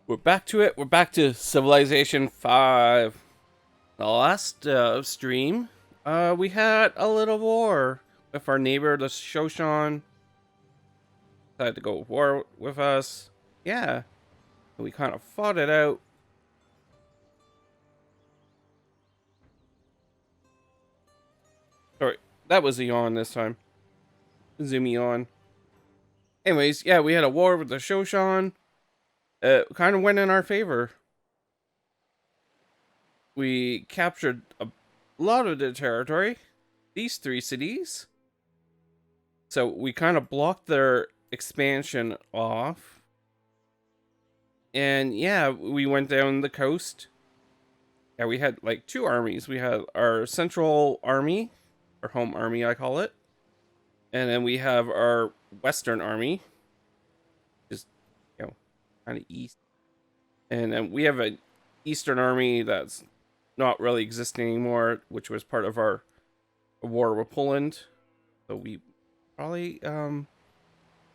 We're back to it. We're back to Civilization 5. The last stream, we had a little war with our neighbor, the Shoshan. Decided to go war with us. Yeah, we kind of fought it out. Sorry, that was a yawn this time. Zoomy on. Anyways, yeah, we had a war with the Shoshan. It kind of went in our favor. We captured a lot of the territory. These 3 cities. So we kind of blocked their expansion off. And yeah, we went down the coast. Yeah, we had like 2 armies. We had our central army, our home army, I call it. And then we have our western army, just, kind of east. And then we have an eastern army that's not really existing anymore, which was part of our war with Poland. So we probably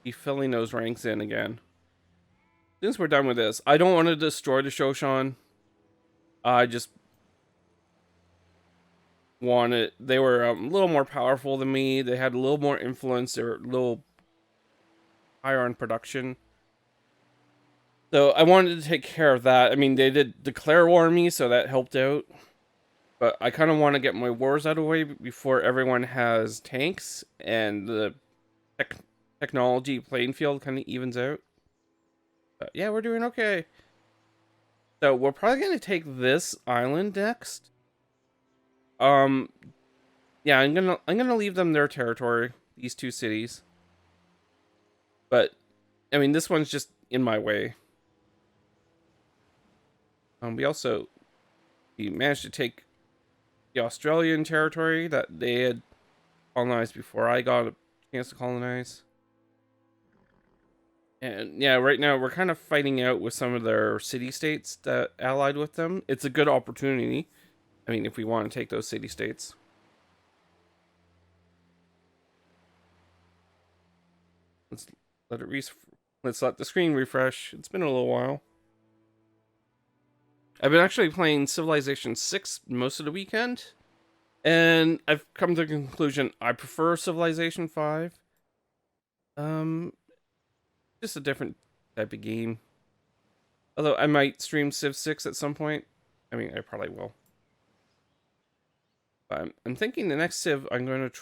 be filling those ranks in again. Since we're done with this, I don't want to destroy the Shoshan. I just wanted, they were a little more powerful than me. They had a little more influence. They were a little higher on production. So I wanted to take care of that. I mean, they did declare war on me, so that helped out. But I kind of want to get my wars out of the way before everyone has tanks and the technology playing field kind of evens out. But yeah, we're doing okay. So we're probably going to take this island next. Yeah, I'm gonna leave them their territory, these 2 cities. But I mean, this one's just in my way. We managed to take the Australian territory that they had colonized before I got a chance to colonize. And yeah, right now we're kind of fighting out with some of their city-states that allied with them. It's a good opportunity. I mean, if we want to take those city-states. Let's let it let's let the screen refresh. It's been a little while. I've been actually playing Civilization 6 most of the weekend, and I've come to the conclusion I prefer Civilization 5. Um, just a different type of game. Although I might stream Civ 6 at some point. I mean, I probably will. But I'm thinking the next Civ I'm going to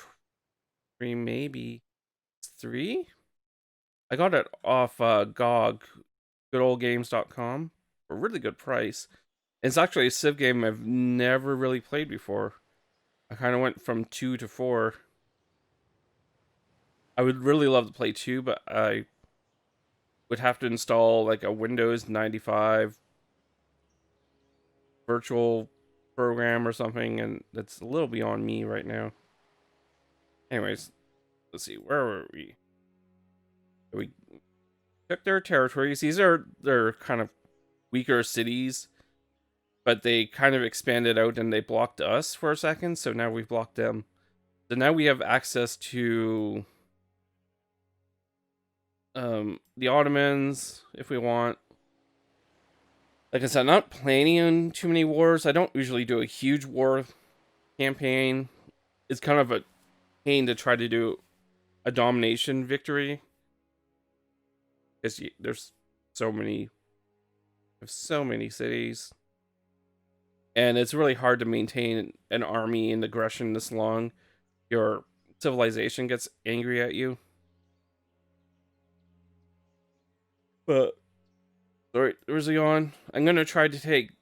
stream maybe 3? I got it off GOG, goodoldgames.com, for a really good price. It's actually a Civ game I've never really played before. I kind of went from 2 to 4. I would really love to play 2, but I would have to install like a Windows 95 virtual program or something, and that's a little beyond me right now. Anyways, let's see, where were we? We took their territories. These are their kind of weaker cities, but they kind of expanded out and they blocked us for a second, so now we've blocked them. So now we have access to the Ottomans if we want. Like I said, I'm not planning on too many wars. I don't usually do a huge war campaign. It's kind of a pain to try to do a domination victory, because there's so many cities, and it's really hard to maintain an army and aggression this long. Your civilization gets angry at you. But sorry, there was a yawn. I'm gonna try to take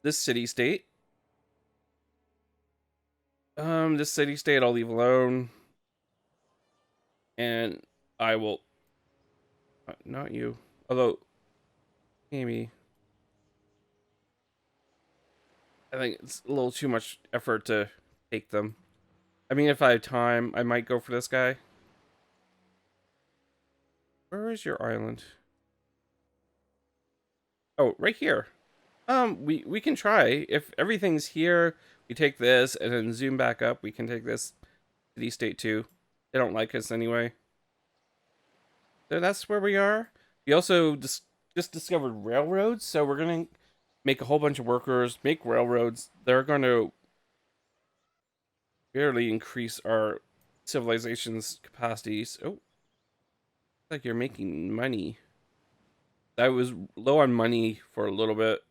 this city state. This city state I'll leave alone, and I will. Not you. Although, maybe. I think it's a little too much effort to take them. I mean, if I have time, I might go for this guy. Where is your island? Oh, right here. We can try. If everything's here, we take this and then zoom back up. We can take this city state too. They don't like us anyway. So that's where we are. We also just just discovered railroads, so we're gonna make a whole bunch of workers make railroads. They're going to barely increase our civilization's capacities. Oh, like you're making money. I was low on money for a little bit.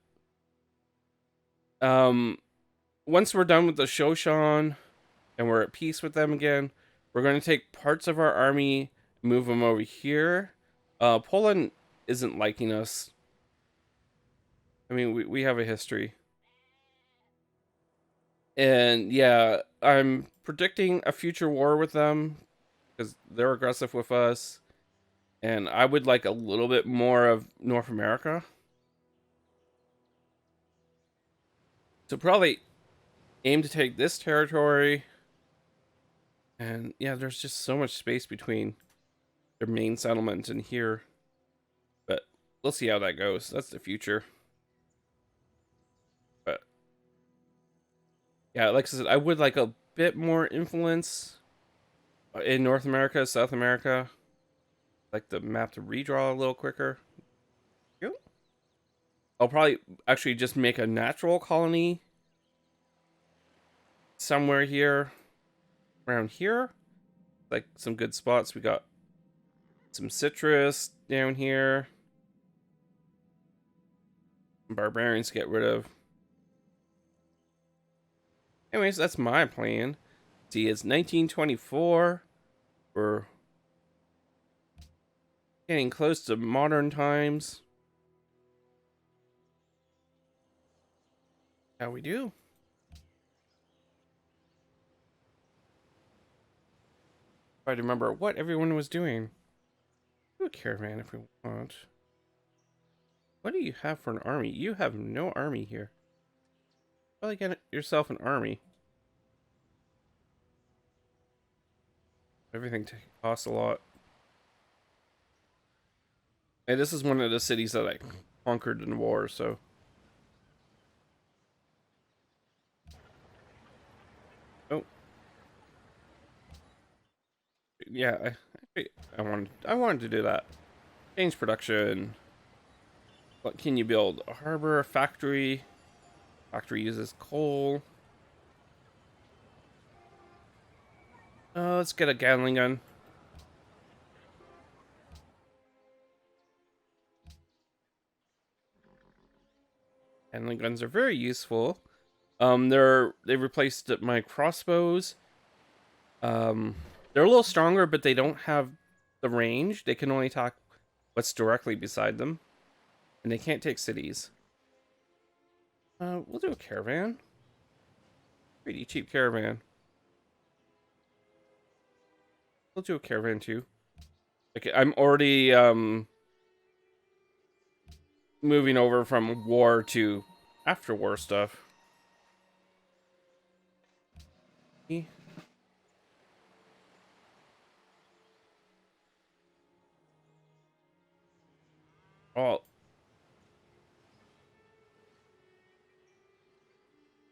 Um, Once we're done with the Shoshan and we're at peace with them again, we're going to take parts of our army, move them over here. Poland isn't liking us. I mean, we have a history. And yeah, I'm predicting a future war with them because they're aggressive with us. And I would like a little bit more of North America. So probably aim to take this territory. And yeah, there's just so much space between their main settlement and here. But we'll see how that goes. That's the future. But yeah, like I said, I would like a bit more influence in North America, South America. Like the map to redraw a little quicker. I'll probably actually just make a natural colony somewhere here, around here. Like some good spots. We got some citrus down here. Some barbarians to get rid of. Anyways, that's my plan. See, it's 1924. We're getting close to modern times. How we do? Try to remember what everyone was doing. Do a caravan if we want. What do you have for an army? You have no army here. Probably get yourself an army. Everything costs a lot. And this is one of the cities that I conquered in the war, so. Oh. Yeah, I wanted to do that. Change production. What can you build? A harbor, a factory. Factory uses coal. Let's get a Gatling gun. Gatling guns are very useful. They replaced my crossbows. They're a little stronger, but they don't have the range. They can only attack what's directly beside them, and they can't take cities. We'll do a caravan. Pretty cheap caravan. We'll do a caravan too. Okay, I'm already moving over from war to after war stuff. Oh,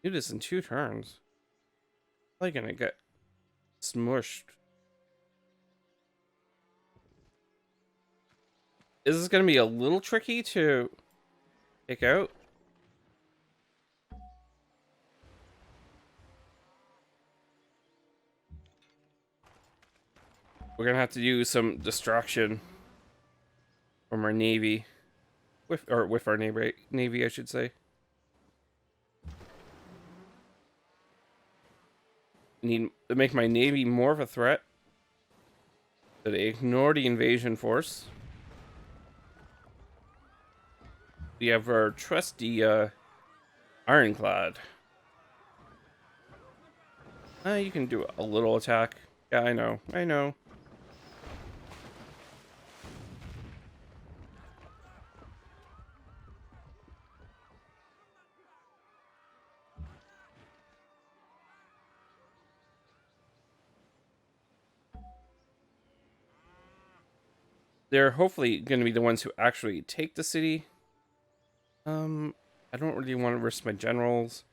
do this in 2 turns. Probably gonna get smushed. Is this gonna be a little tricky to take out? We're gonna have to do some distraction from our navy, with our navy, I should say. I need to make my navy more of a threat, so they ignore the invasion force. We have our trusty ironclad. You can do a little attack. Yeah, I know. They're hopefully going to be the ones who actually take the city. I don't really want to risk my generals.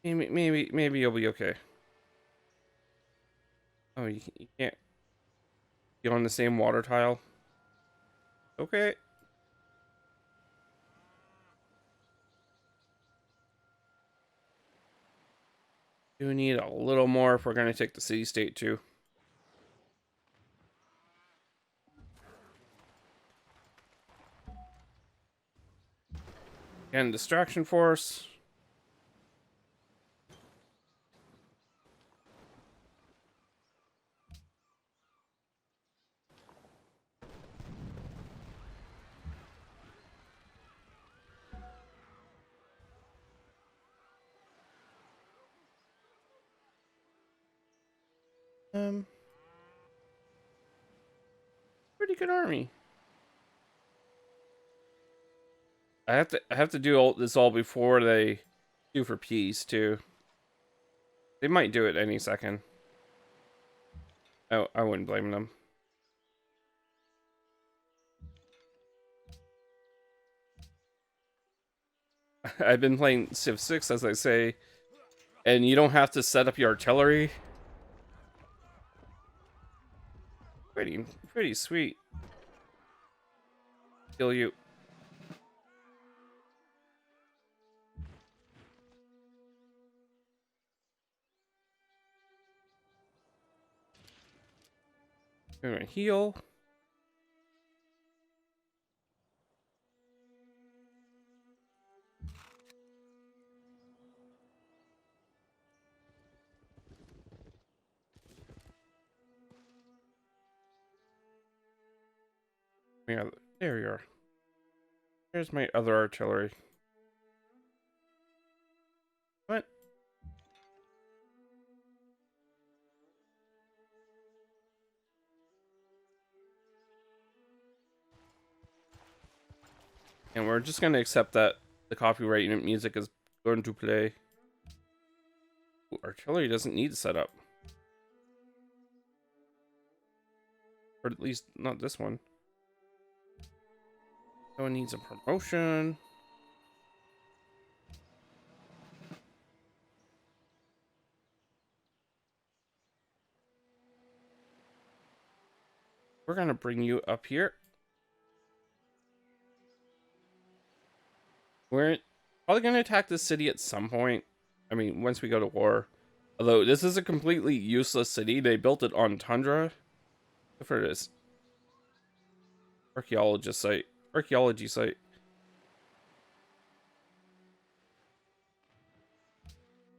Maybe you'll be okay. Oh, you can't get on the same water tile. Okay. Do need a little more if we're going to take the city-state too. And distraction force. Pretty good army. I have to do all this all before they do for peace too. They might do it any second. Oh, I wouldn't blame them. I've been playing Civ 6, as I say, and you don't have to set up your artillery. Pretty sweet. Kill you. We're gonna heal. Yeah, there you are. There's my other artillery. What? And we're just gonna accept that the copyright music is going to play. Ooh, artillery doesn't need to set up. Or at least not this one. Someone needs a promotion. We're gonna bring you up here. We're probably gonna attack this city at some point. I mean, once we go to war. Although this is a completely useless city. They built it on tundra. Look for this archaeology site.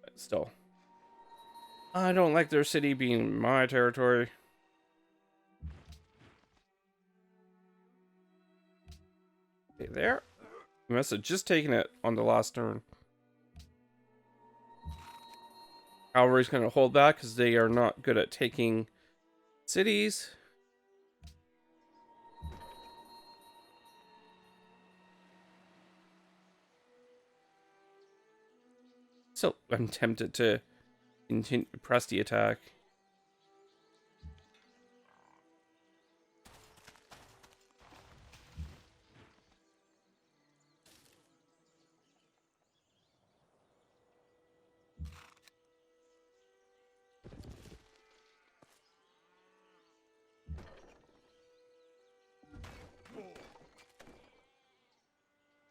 But still, I don't like their city being my territory. Okay, there. We must have just taken it on the last turn. Cavalry's going to hold back because they are not good at taking cities. So I'm tempted to continue press the attack.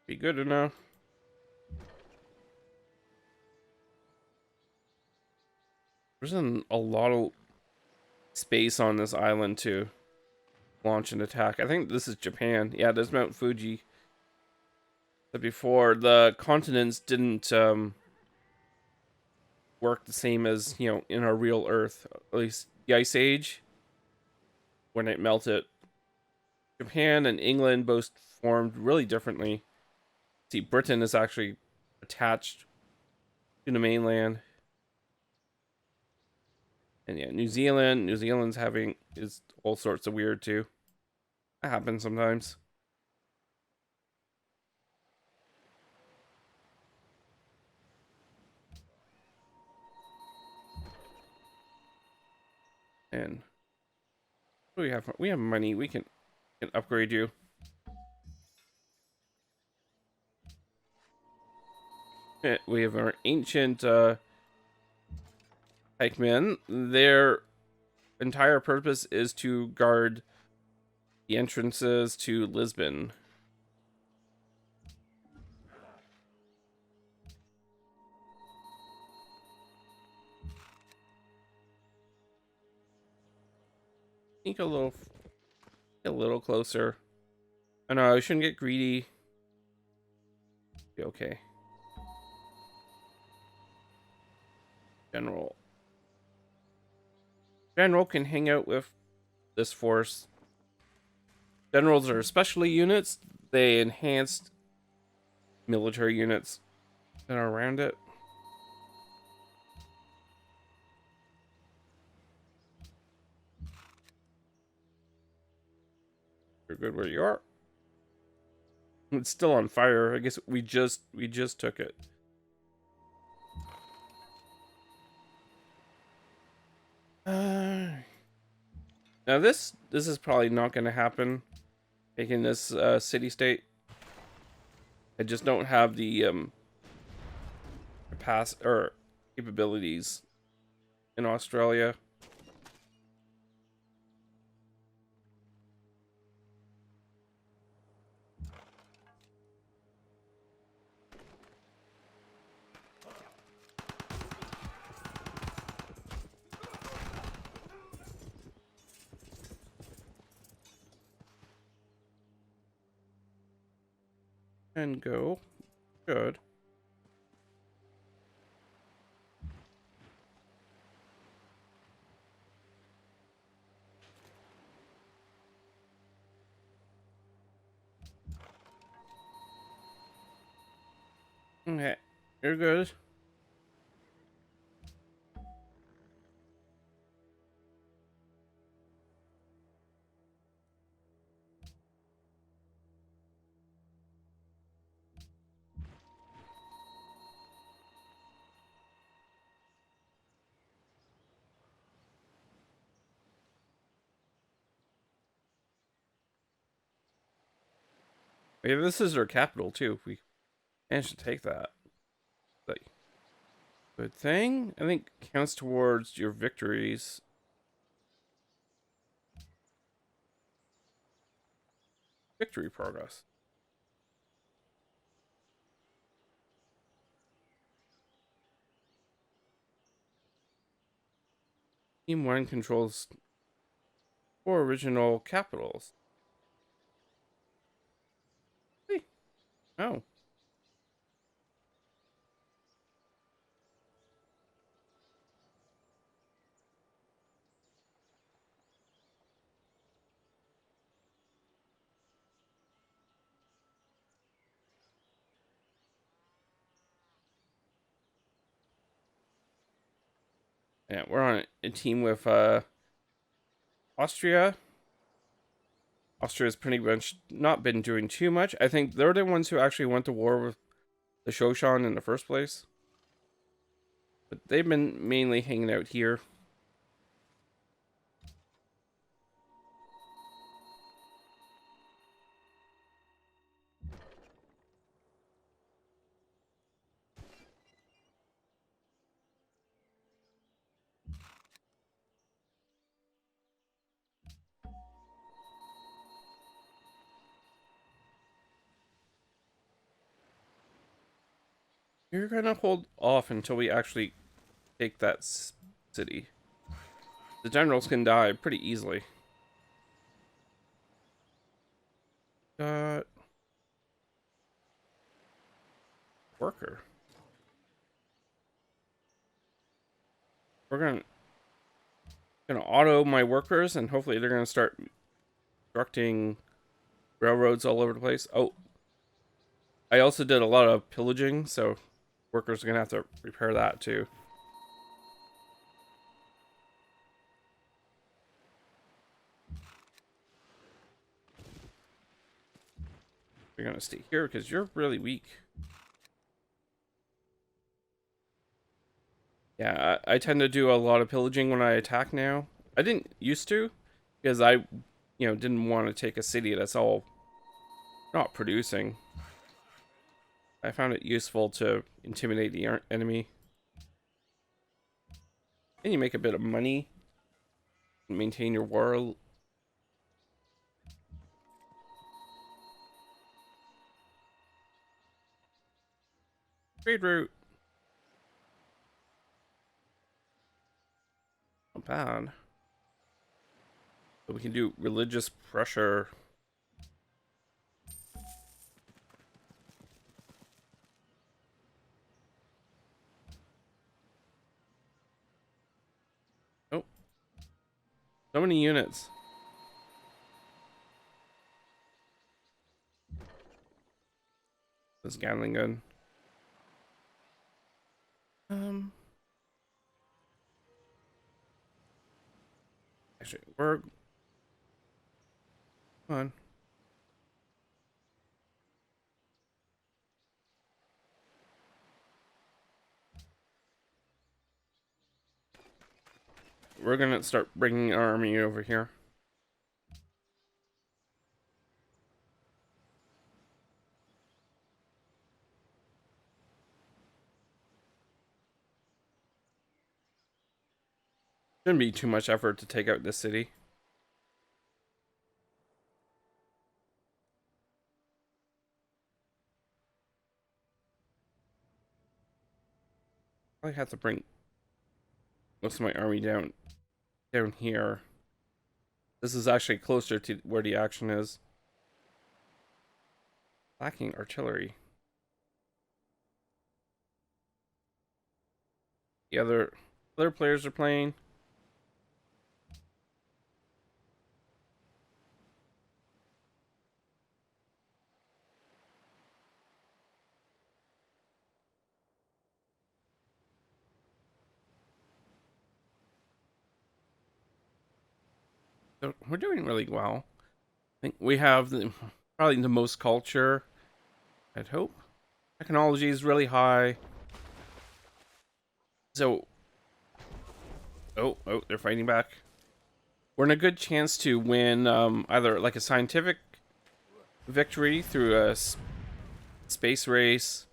Be good enough. There's a lot of space on this island to launch an attack. I think this is Japan. Yeah, there's Mount Fuji. But before, the continents didn't work the same as, you know, in our real Earth. At least the Ice Age, when it melted. Japan and England both formed really differently. See, Britain is actually attached to the mainland. And yeah, New Zealand's having is all sorts of weird too. That happens sometimes. And we have money. We can upgrade you. We have our ancient pikemen. Their entire purpose is to guard the entrances to Lisbon. Sneak a little closer. I know I shouldn't get greedy. Be okay. General. General can hang out with this force. Generals are specialty units. They enhanced military units that are around it. You're good where you are. It's still on fire. I guess we just took it. Now this is probably not going to happen. Taking this city state. I just don't have the capabilities in Australia. And go. Good. Okay. You're good. Maybe this is our capital too. If we manage to take that. Like, good thing. I think counts towards your victories. Victory progress. Team 1 controls 4 original capitals. Hey. Oh. Yeah, we're on a team with Austria. Austria's pretty much not been doing too much. I think they're the ones who actually went to war with the Shoshan in the first place. But they've been mainly hanging out here. You're gonna hold off until we actually take that city. The generals can die pretty easily. Got worker. We're gonna auto my workers, and hopefully they're gonna start constructing railroads all over the place. Oh, I also did a lot of pillaging, so workers are gonna have to repair that too. You're gonna stay here because you're really weak. Yeah, I tend to do a lot of pillaging when I attack now. I didn't used to, because I, didn't want to take a city that's all not producing. I found it useful to intimidate the enemy. And you make a bit of money. Maintain your war. Trade route. Not bad. So we can do religious pressure. Oh, so many units. This Gatling gun. Actually, we're on. We're gonna start bringing our army over here. Shouldn't be too much effort to take out this city. I have to bring most of my army down here. This is actually closer to where the action is. Lacking artillery. The other players are playing. So we're doing really well. I think we have probably the most culture. I'd hope. Technology is really high. So, oh, they're fighting back. We're in a good chance to win either like a scientific victory through a space race,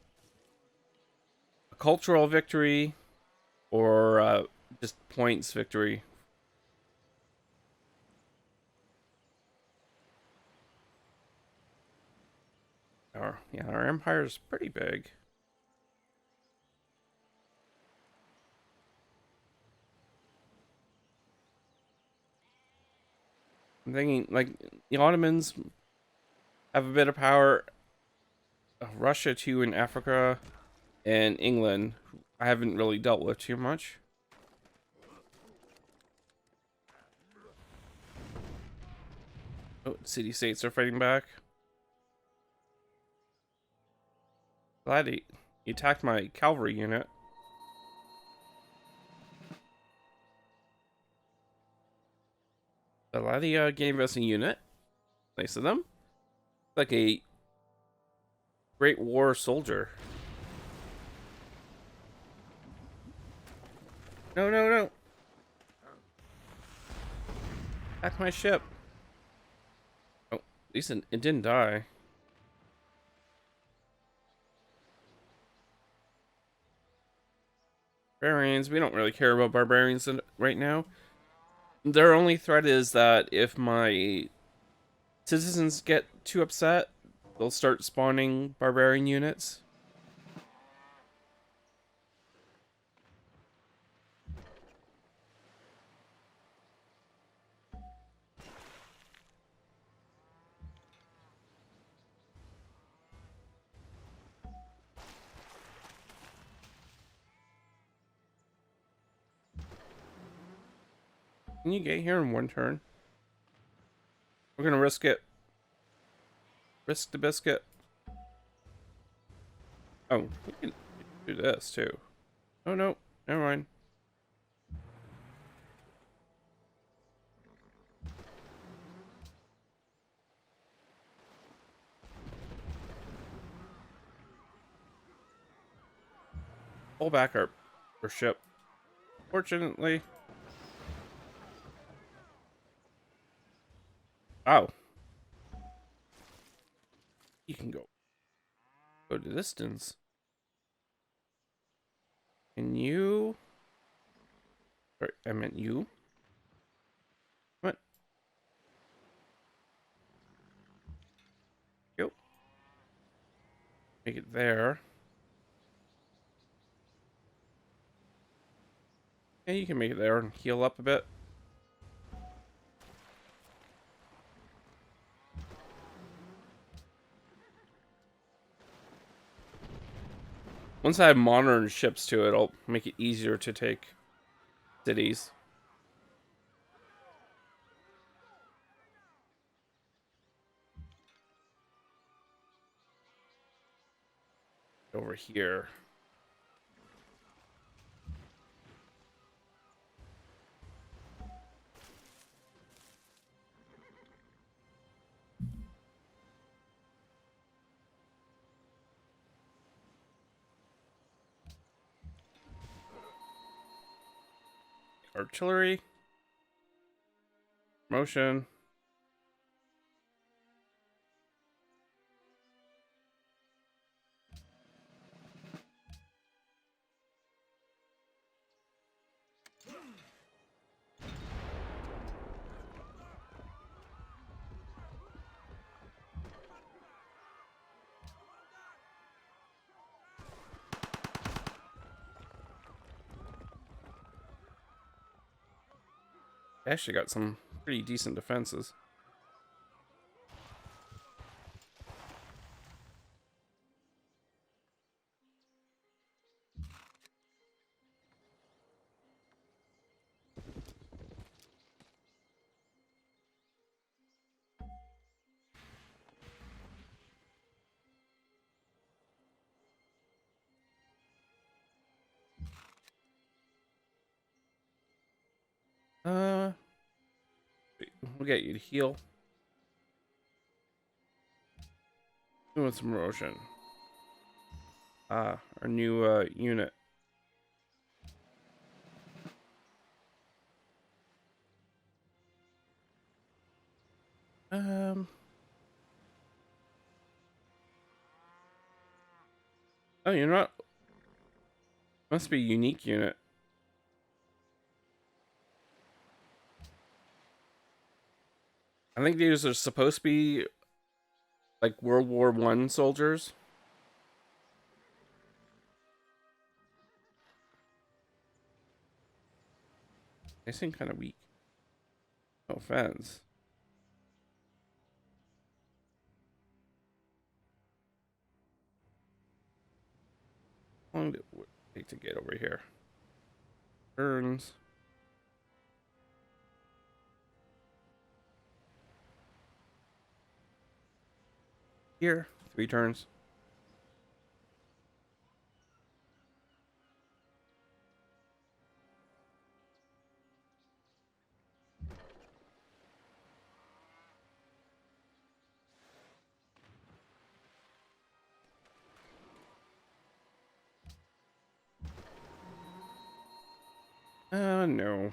a cultural victory, or just points victory. Our empire is pretty big. I'm thinking like the Ottomans have a bit of power. Russia too in Africa, and England I haven't really dealt with too much. Oh, city-states are fighting back. Glad he attacked my cavalry unit. Glad he gave us a unit. Nice of them. Like a Great War soldier. No, no, no. Attack my ship. Oh, at least it didn't die. Barbarians, we don't really care about barbarians right now. Their only threat is that if my citizens get too upset, they'll start spawning barbarian units. Can you get here in one turn? We're gonna risk it. Risk the biscuit. Oh, we can do this too. Oh no, never mind. Pull back our ship. Fortunately. Oh. You can go the distance. Can you? Sorry, I meant you. What? Go. Make it there. Yeah, you can make it there and heal up a bit. Once I have modern ships to it, it'll make it easier to take cities. Over here. Artillery. Motion. Actually got some pretty decent defenses. Uh, we'll get you to heal. Doing some erosion. Ah, our new unit. Um. Oh, you're not. Must be a unique unit. I think these are supposed to be like World War One soldiers. They seem kind of weak. No offense. How long did it take to get over here? Turns. Here, 3 turns. No.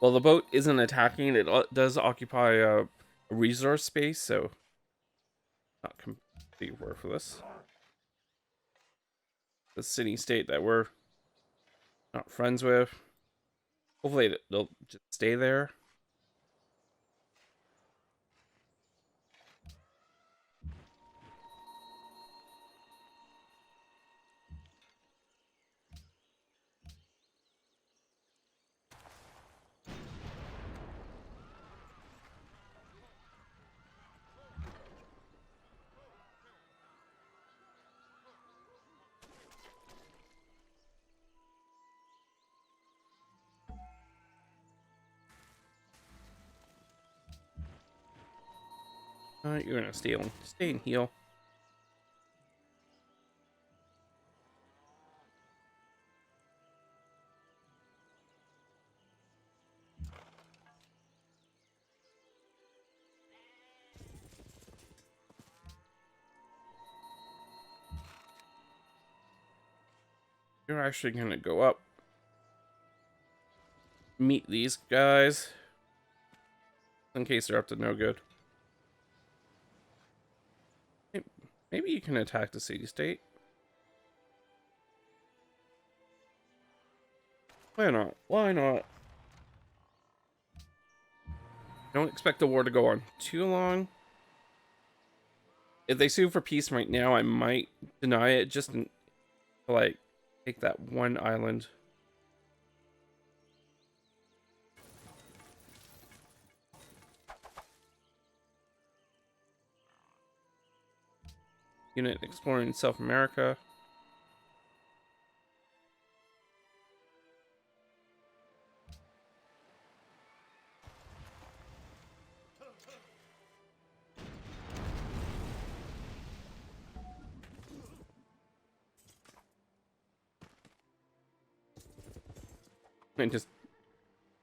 Well, the boat isn't attacking. It does occupy a resource space, so not completely worthless. The city-state that we're not friends with. Hopefully they'll just stay there. You're gonna stay and heal. You're actually gonna go up, meet these guys, in case they're up to no good. Maybe you can attack the city-state. Why not? Why not? Don't expect the war to go on too long. If they sue for peace right now, I might deny it just to, like, take that one island. Unit exploring South America.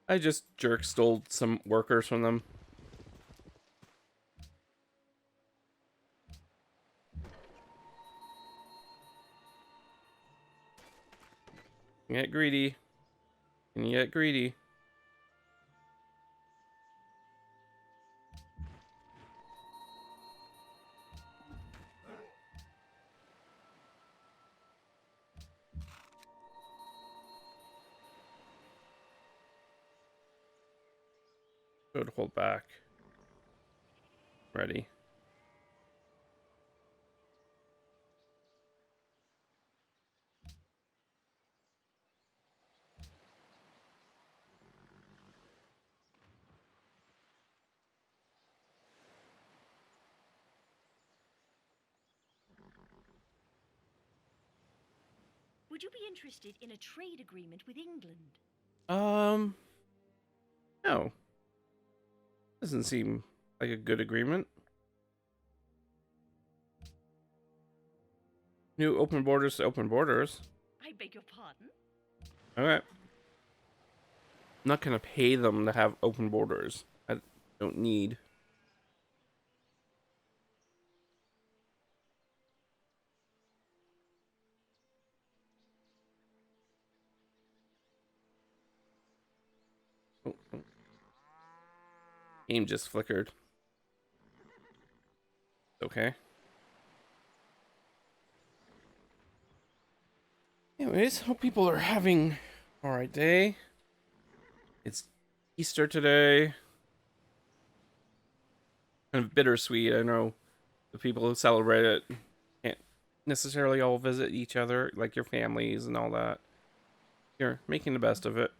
I just jerk stole some workers from them. Get greedy. And you get greedy. Good, hold back. Ready. Would you be interested in a trade agreement with England? No. Doesn't seem like a good agreement. New open borders to open borders. I beg your pardon? Alright. I'm not gonna pay them to have open borders. I don't need. Oh, oh. Game just flickered. Okay. Anyways, hope people are having all right day. It's Easter today. Kind of bittersweet. I know the people who celebrate it can't necessarily all visit each other, like your families and all that. You're making the best of it.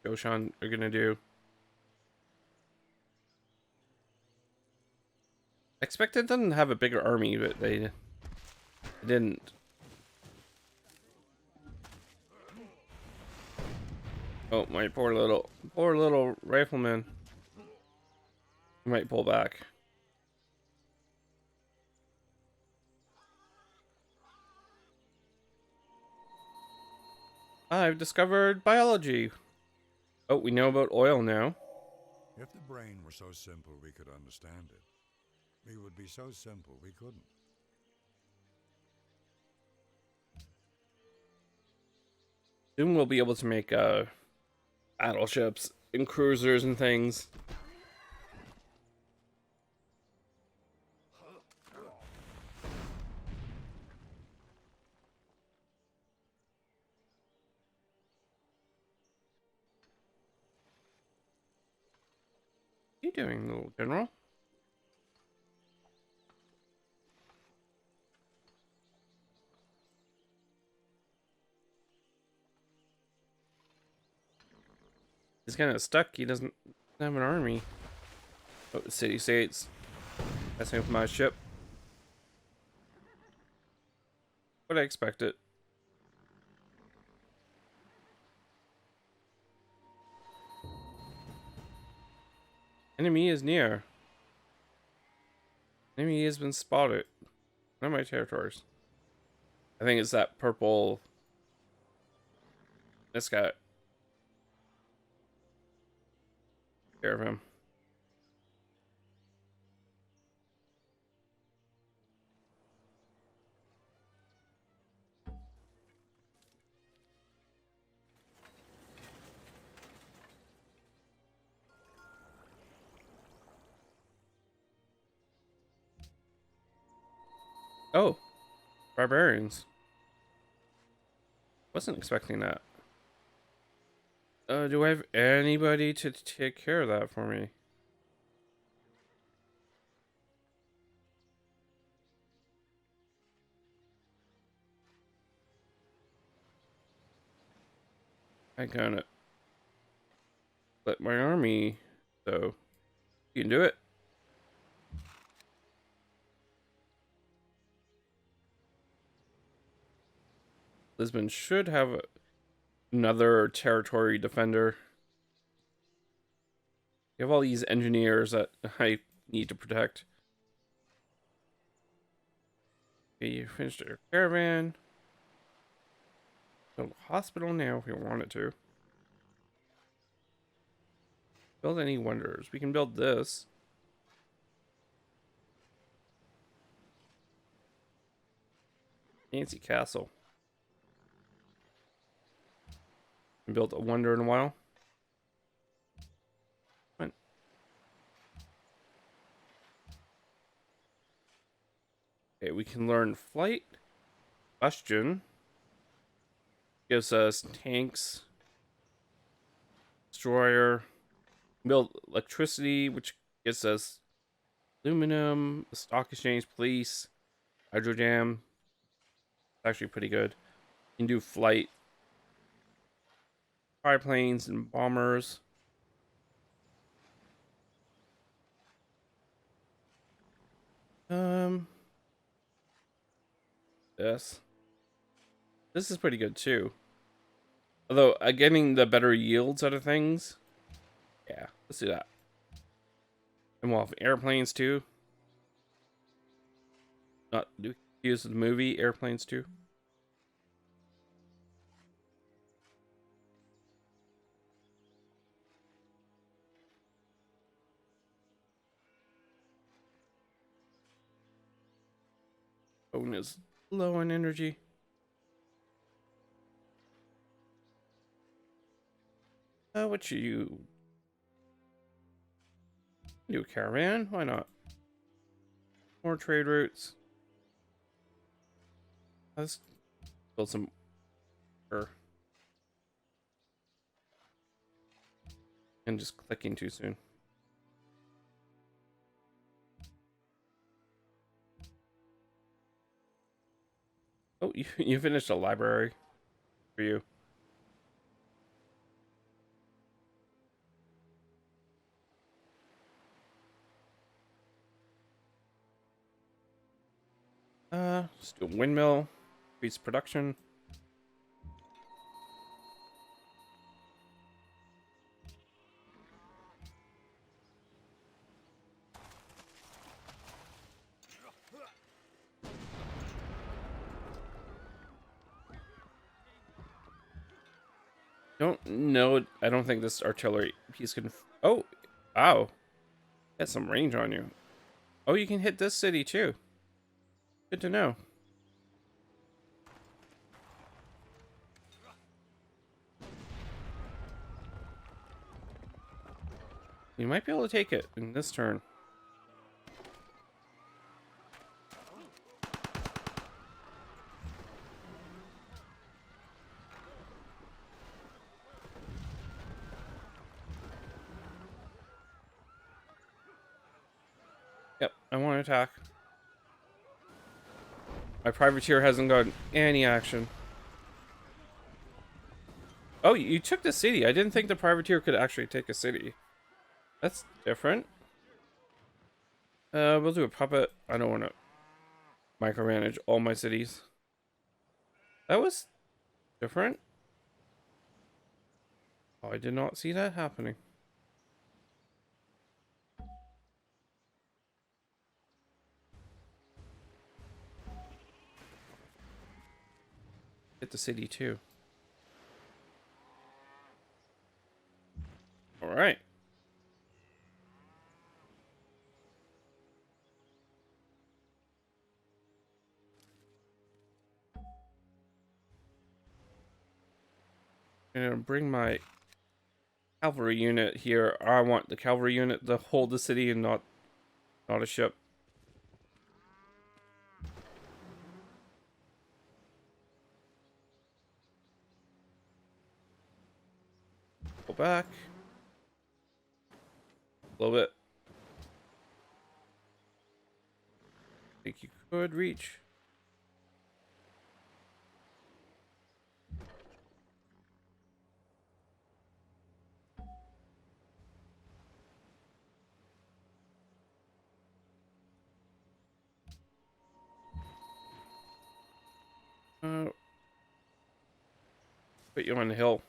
Goshan are gonna do. I expected them to have a bigger army, but they didn't. Oh, my poor little rifleman. He might pull back. I've discovered biology. Oh, we know about oil now. If the brain were so simple we could understand it, we would be so simple we couldn't. Soon we'll be able to make battleships and cruisers and things. What are you doing, little general? He's kind of stuck. He doesn't have an army. Oh, the city states. Messing with my ship. What I expected. Enemy is near. Enemy has been spotted. One of my territories. I think it's that purple. This guy. Care of him. Oh, barbarians. Wasn't expecting that. Do I have anybody to take care of that for me? I gotta let my army, so you can do it. Lisbon should have another territory defender. You have all these engineers that I need to protect. Okay, you finished your caravan. Build a hospital now if you wanted to. Build any wonders. We can build this. Fancy castle. Built a wonder in a while. Fine. Okay, we can learn flight. Question. Gives us tanks. Destroyer. Build electricity, which gives us aluminum, stock exchange, police, hydro jam. It's actually pretty good. You can do flight. Triplanes and bombers. Um, this. This is pretty good too. Although, getting the better yields out of things. Yeah, let's do that. And we'll have airplanes too. Not use the movie airplanes too. Phone is low on energy. What you do? A caravan? Why not? More trade routes. Let's build some. And just clicking too soon. Oh, you finished a library for you. Just do a windmill, increase production. Don't know. I don't think this artillery piece can. Oh, wow. Got some range on you. Oh, you can hit this city too. Good to know. We might be able to take it in this turn. Yep, I want to attack. My privateer hasn't gotten any action. Oh, you took the city. I didn't think the privateer could actually take a city. That's different. We'll do a puppet. I don't want to micromanage all my cities. That was different. Oh, I did not see that happening. Hit the city too. All right. I'm gonna bring my cavalry unit here. I want the cavalry unit to hold the city and not a ship. Go back. A little bit. I think you could reach. Put you on the hill.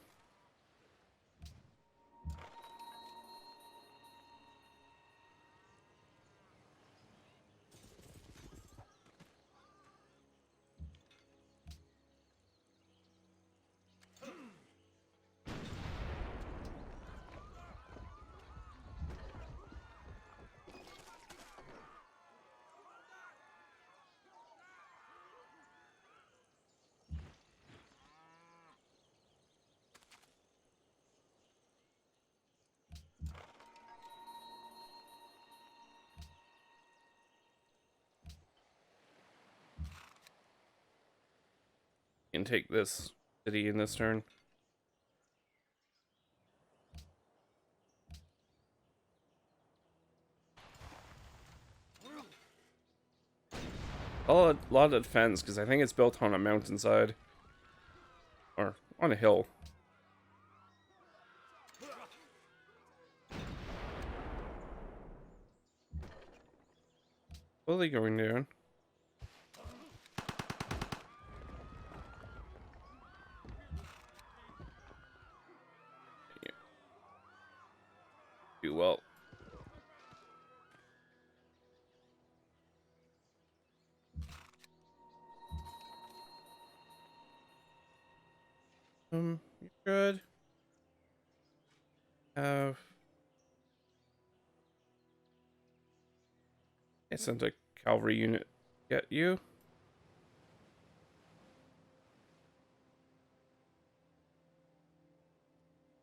And take this city in this turn. A lot of defense because I think it's built on a mountainside or on a hill. Slowly going down. Yeah. Do well. You're good. Have I sent a cavalry unit to get you.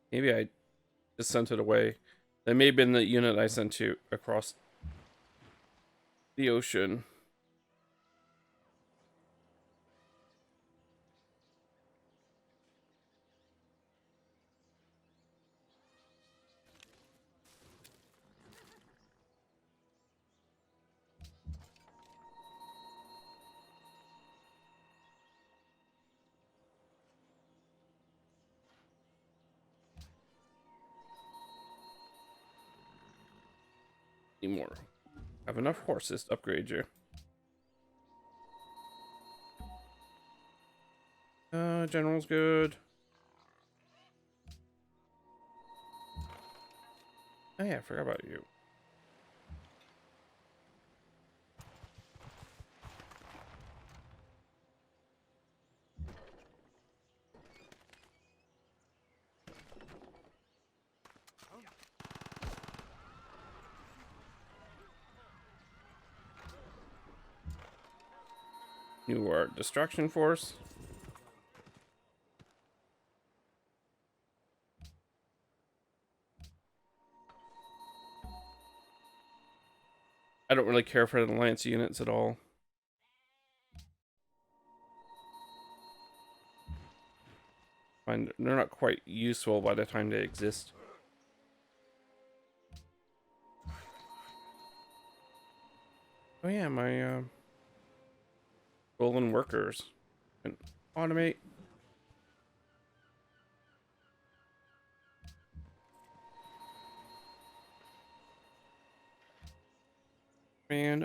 Maybe I just sent it away. That may have been the unit I sent you across the ocean. Anymore. Have enough horses to upgrade you. General's good. Oh yeah, I forgot about you. You are destruction force. I don't really care for the lance units at all. They're not quite useful by the time they exist. Oh yeah, my golden workers can automate. And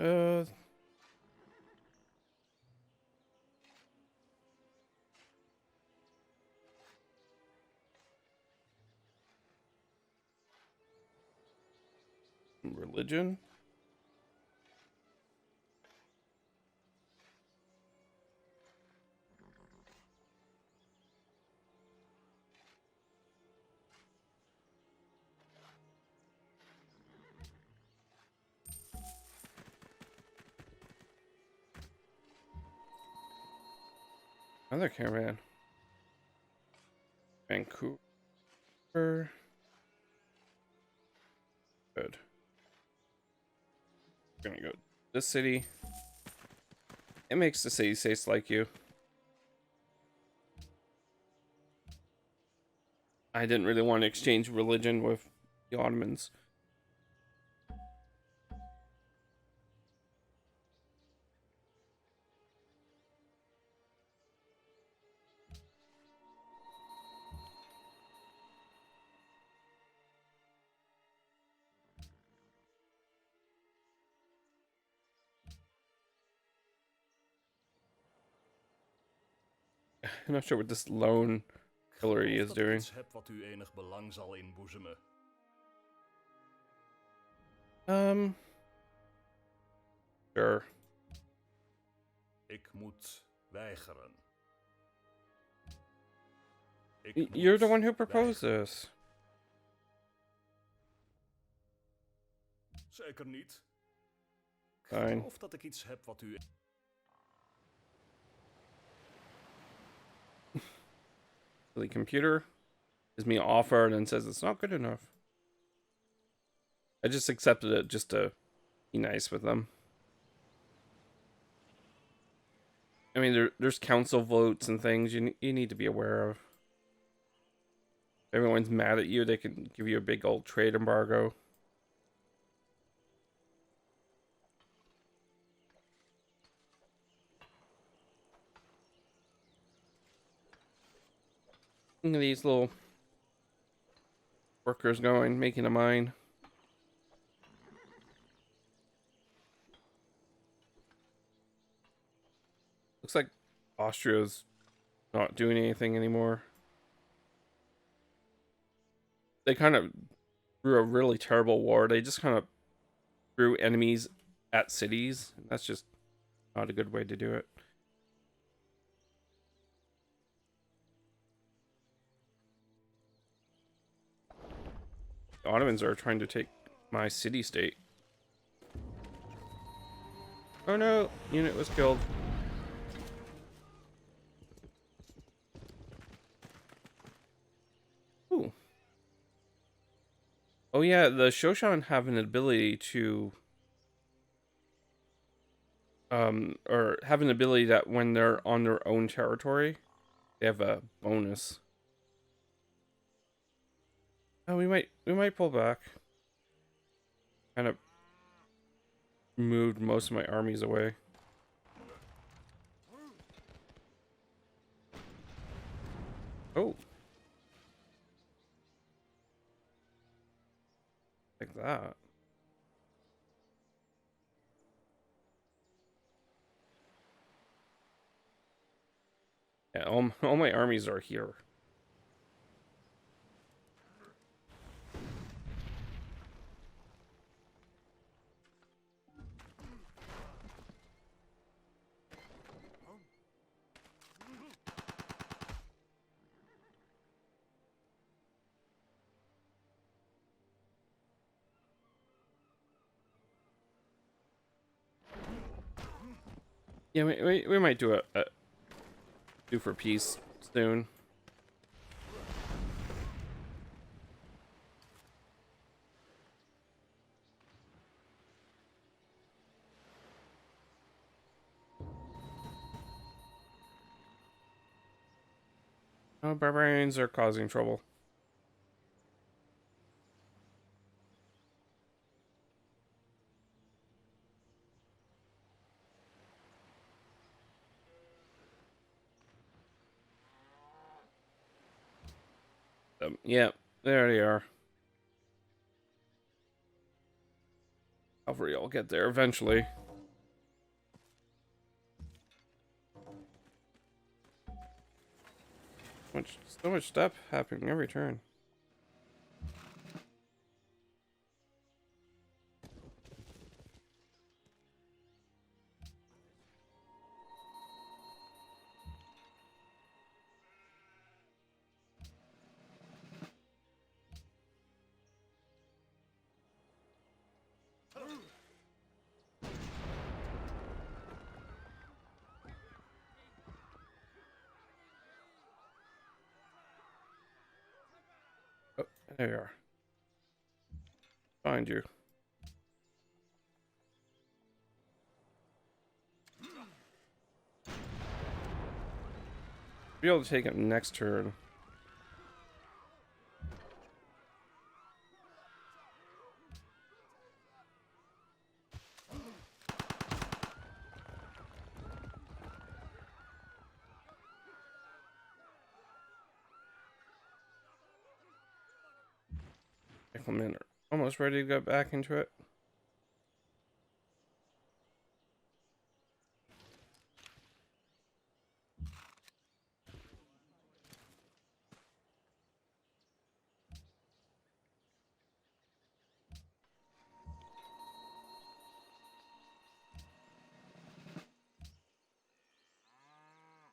religion. Another caravan. Vancouver. Good. We're gonna go to this city. It makes the city states like you. I didn't really want to exchange religion with the Ottomans. I'm not sure what this lone Hillary is Dat ik doing. iets heb wat u enig belang zal inboezemen. Sure. Ik moet weigeren. You're the one who proposed this. Zeker niet. Ik Fine. geloof dat ik iets heb wat u... The computer gives me an offer and then says it's not good enough. I just accepted it just to be nice with them. I mean, there's council votes and things you need to be aware of. If everyone's mad at you, they can give you a big old trade embargo. Look at these little workers going, making a mine. Looks like Austria's not doing anything anymore. They kind of threw a really terrible war. They just kind of threw enemies at cities. That's just not a good way to do it. The Ottomans are trying to take my city-state. Oh no, unit was killed. Ooh. Oh yeah, the Shoshan have an ability to or have an ability that when they're on their own territory, they have a bonus. Oh, we might pull back. Kind of moved most of my armies away. Oh. Like that. Yeah, all my armies are here. Yeah, we might do a do for peace soon. Oh, barbarians are causing trouble. Yeah, there they are. Cavalry, I'll get there eventually. So much stuff happening every turn. Oh, there you are. Find you. Be able to take it next turn. Riflemen are almost ready to get back into it.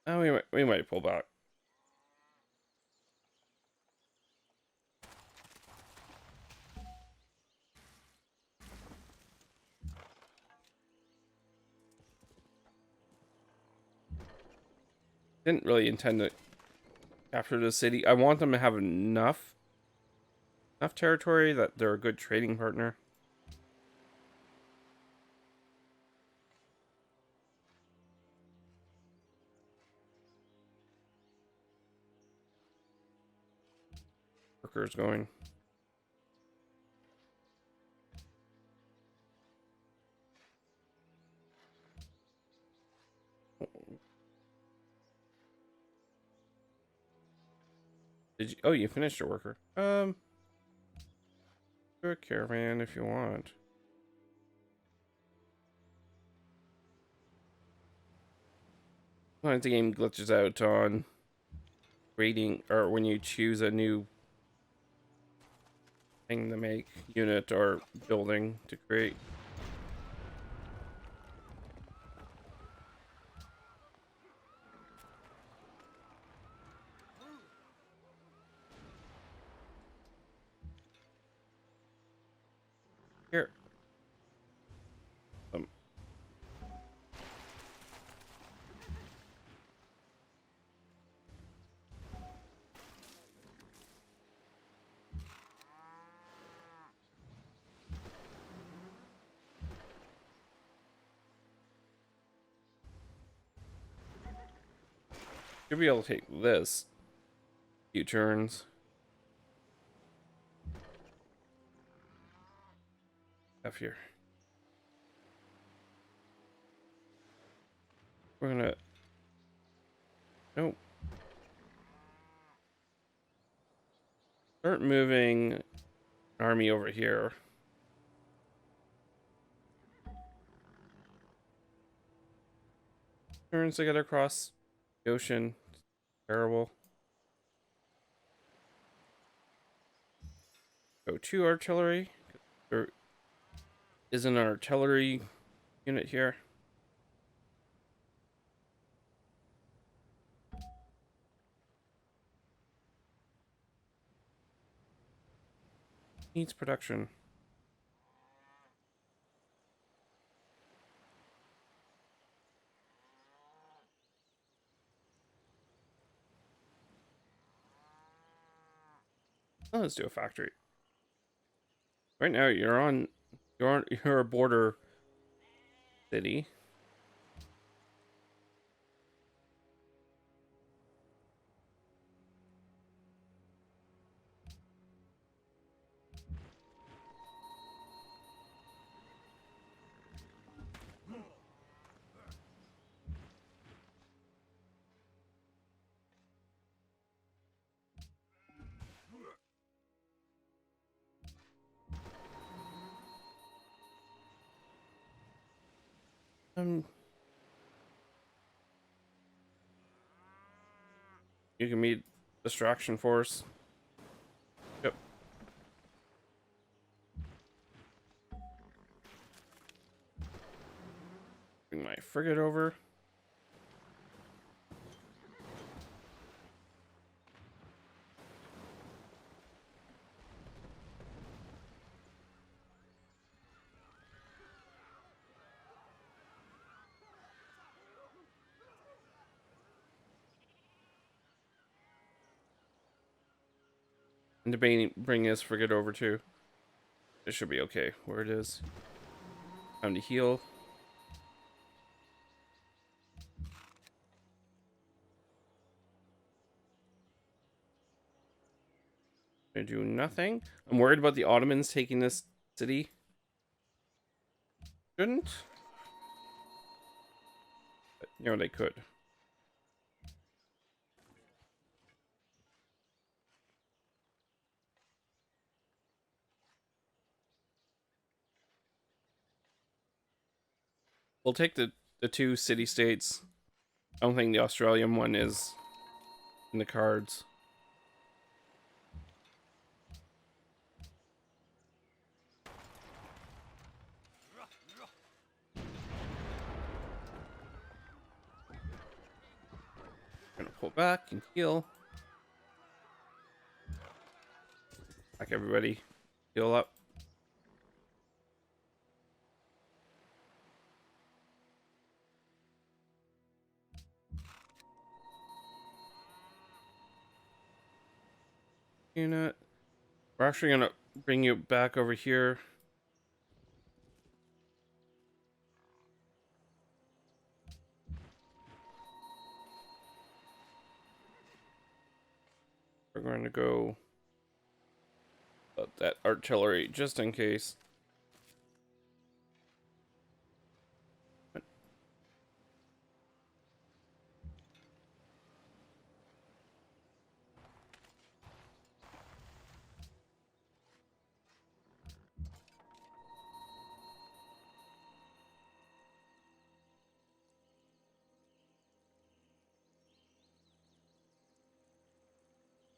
Oh, we might pull back. Didn't really intend to capture the city. I want them to have enough territory that they're a good trading partner. Workers going. Did you? Oh, you finished your worker. Do a caravan if you want. Sometimes the game glitches out on rating or when you choose a new thing to make, unit or building to create. Here. Should be able to take this. Few turns. Up here. We're gonna. Nope. Start moving army over here. Turns to get across the ocean. Terrible. Go to artillery. There isn't an artillery unit here. Needs production. Oh, let's do a factory. Right now you're a border city. You can meet distraction force. Yep. Bring my frigate over. And debating bring his frigate over too. It should be okay where it is. Time to heal. I do nothing. I'm worried about the Ottomans taking this city. Shouldn't. But, you know, they could. We'll take the two city-states. I don't think the Australian one is in the cards. Gonna pull back and heal. Back everybody. Heal up. Unit. We're actually gonna bring you back over here. We're going to go that artillery just in case.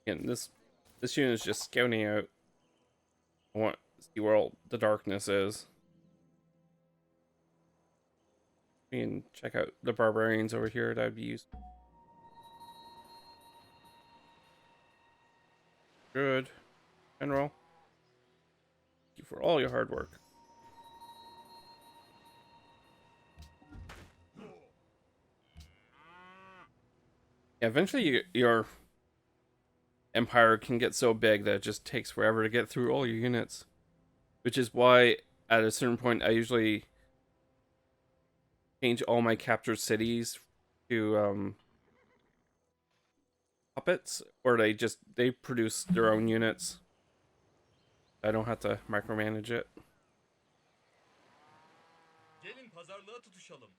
Again, this unit is just scouting out. I want to see where all the darkness is. We can check out the barbarians over here. That'd be useful. Good. General. Thank you for all your hard work. Yeah, eventually your empire can get so big that it just takes forever to get through all your units. Which is why at a certain point I usually change all my captured cities to puppets, or they produce their own units. I don't have to micromanage it. Gelin pazarlığa tutuşalım.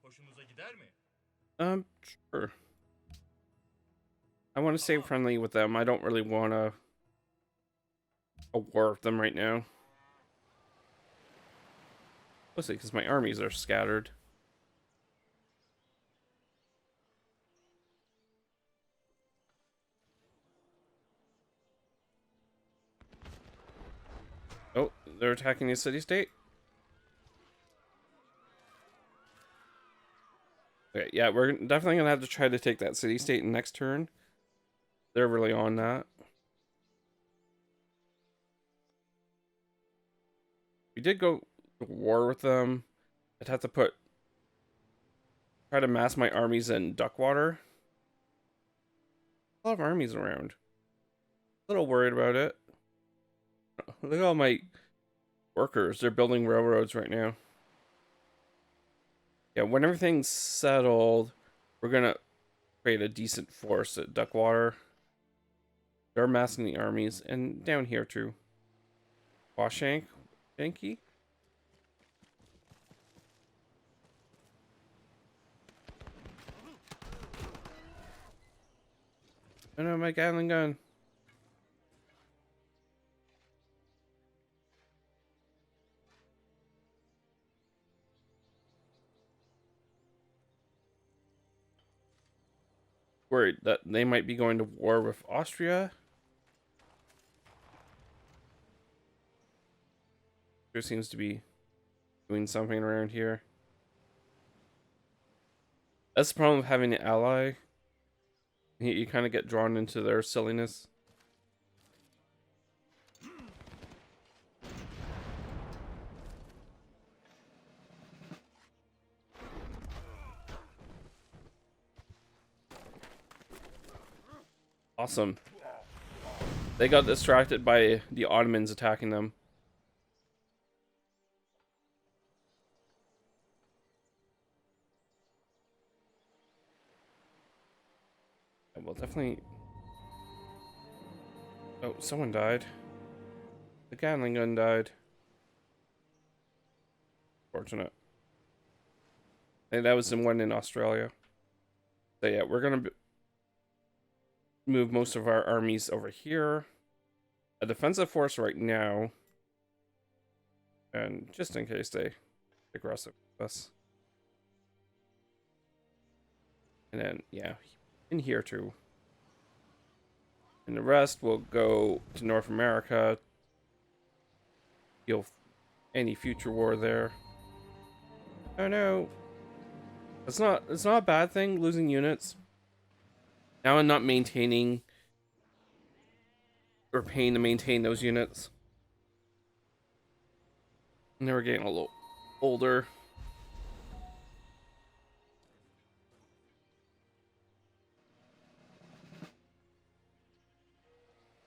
Hoşunuza gider mi? Sure. I want to stay friendly with them. I don't really want a war with them right now. Mostly because my armies are scattered. Oh, they're attacking the city-state? Okay, yeah, we're definitely gonna have to try to take that city-state next turn. They're really on that. We did go to war with them. I'd have to try to mass my armies in Duckwater. A lot of armies around. A little worried about it. Look at all my workers. They're building railroads right now. Yeah, when everything's settled, we're gonna create a decent force at Duckwater. They're massing the armies, and down here too. Shanky? Oh no, my Gatling gun. Worried that they might be going to war with Austria. There seems to be doing something around here. That's the problem with having an ally. You kind of get drawn into their silliness. Awesome. They got distracted by the Ottomans attacking them. Well, definitely. Oh, someone died. The Gatling gun died. Fortunate. I think that was the one in Australia. So yeah, we're gonna move most of our armies over here. A defensive force right now. And just in case they aggressive with us. And then, yeah, in here too. And the rest will go to North America. You'll any future war there. Oh no. It's not a bad thing losing units. Now I'm not maintaining or paying to maintain those units. And they were getting a little older.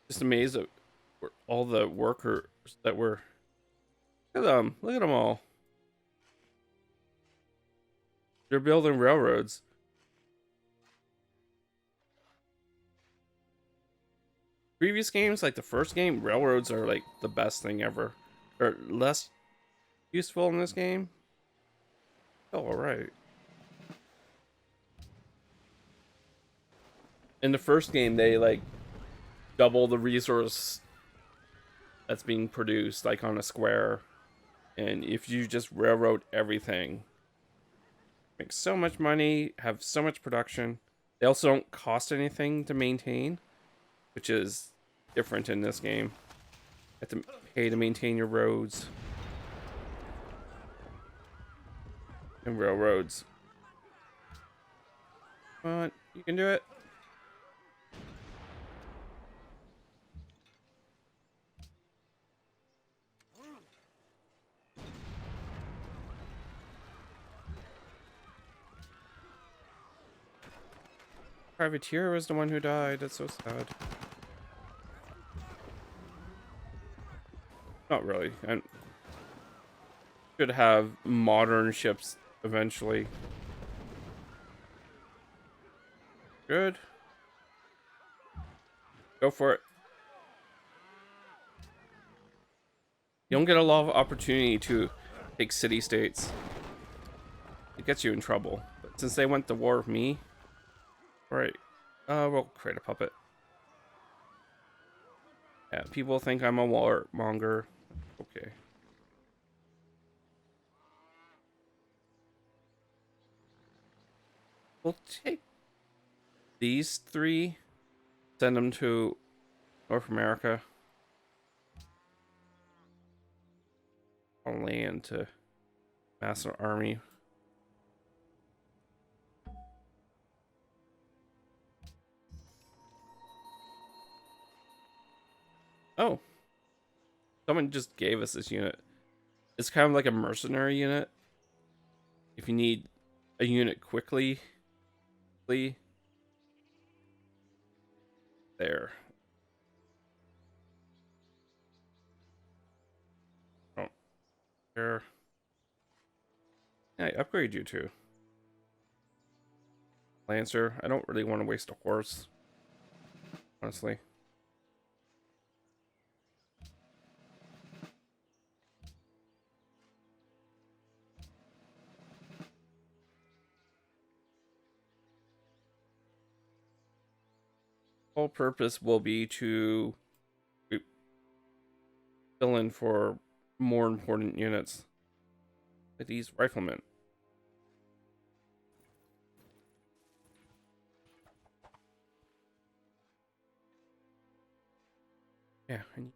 Just amazed at all the workers that were. Look at them. Look at them all. They're building railroads. Previous games, like the first game, railroads are like the best thing ever. Or less useful in this game. Oh, alright. In the first game, they like double the resource that's being produced, like on a square. And if you just railroad everything, make so much money, have so much production. They also don't cost anything to maintain, which is different in this game. You have to pay to maintain your roads and railroads. Come on, you can do it. Privateer was the one who died. That's so sad. Not really. I should have modern ships eventually. Good. Go for it. You don't get a lot of opportunity to take city-states. It gets you in trouble. But since they went to war with me, right? We'll create a puppet. Yeah, people think I'm a warmonger. Okay. We'll take these three, send them to North America. I'll land to mass an army. Oh, someone just gave us this unit. It's kind of like a mercenary unit. If you need a unit quickly, there. Oh, there. Yeah, I upgrade you to Lancer. I don't really want to waste a horse, honestly. Whole purpose will be to fill in for more important units, like these riflemen. Yeah, I need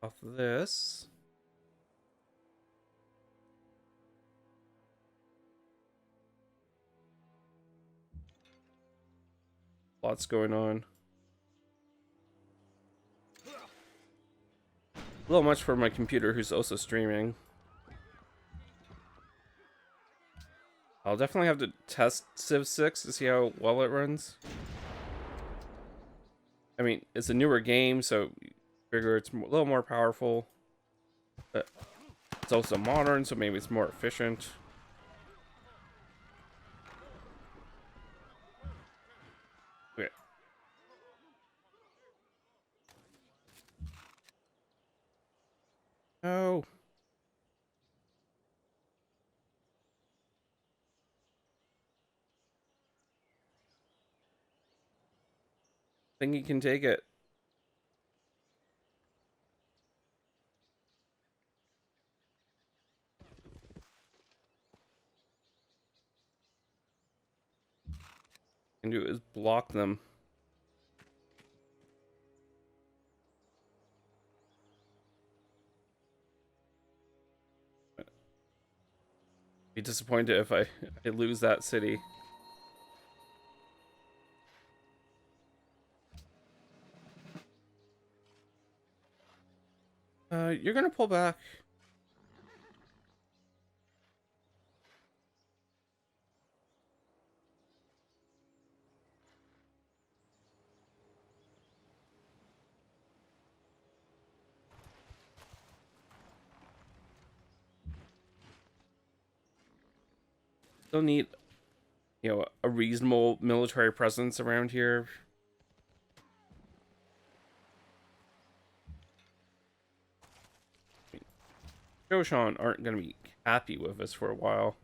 off this. Lots going on. A little much for my computer, who's also streaming. I'll definitely have to test Civ 6 to see how well it runs. I mean, it's a newer game, so you figure it's a little more powerful. But it's also modern, so maybe it's more efficient. Okay. Oh. Think you can take it. can do is block them. Be disappointed if I lose that city. You're gonna pull back. Still need, a reasonable military presence around here. Joshan aren't gonna be happy with us for a while.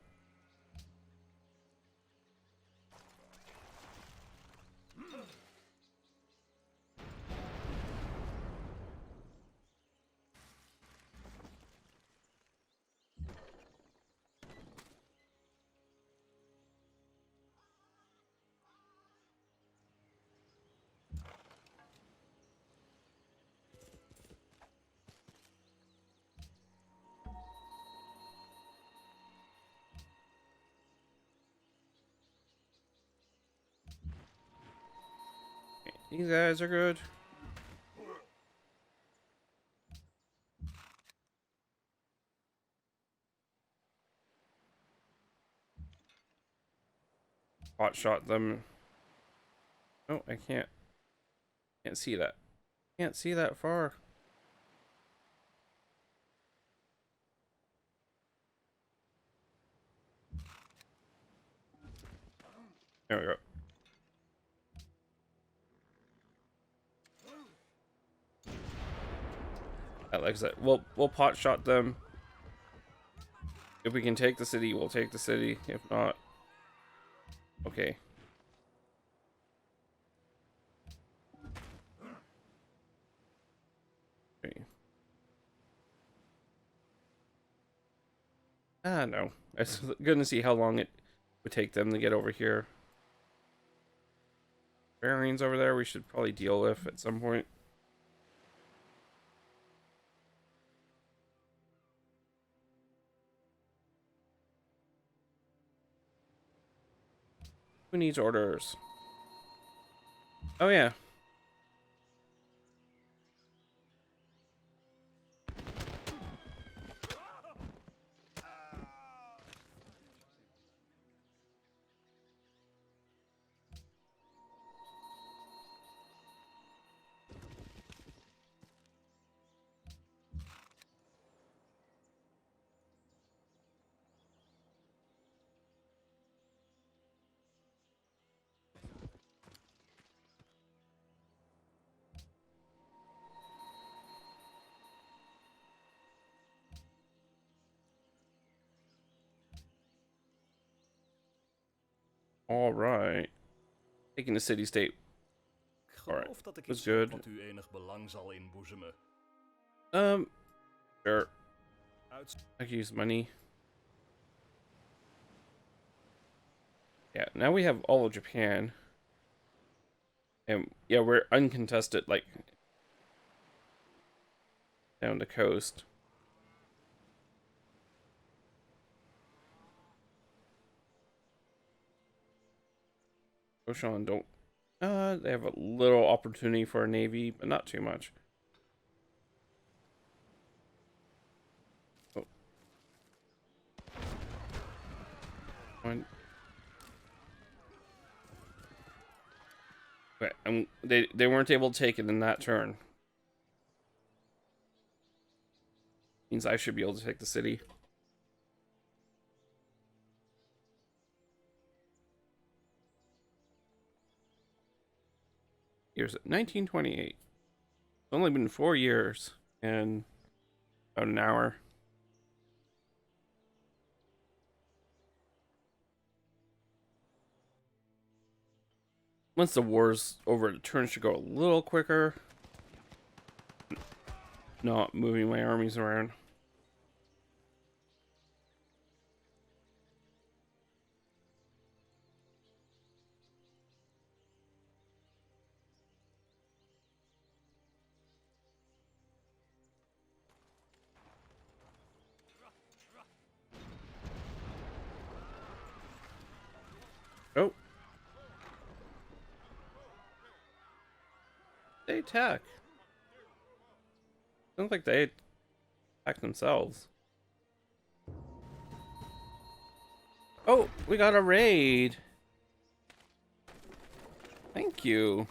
These guys are good. Hot shot them. Oh, I can't. Can't see that. Can't see that far. There we go. I like that. We'll pot shot them. If we can take the city, we'll take the city. If not, okay. Okay. No. I was gonna see how long it would take them to get over here. Bearings over there we should probably deal with at some point. Who needs orders? Oh yeah. All right. Taking the city state. Ik Alright, geloof dat ik was iets heb good. wat u enig belang zal inboezemen. Sure. Uit... I can use money. Yeah, now we have all of Japan. And yeah, we're uncontested, like, down the coast. Oshan don't. They have a little opportunity for a navy, but not too much. Oh. One. Okay, they weren't able to take it in that turn. Means I should be able to take the city. Here's 1928. It's only been 4 years and about an hour. Once the war's over, the turn should go a little quicker. Not moving my armies around. attack? Sounds like they attack themselves. Oh, we got a raid. Thank you.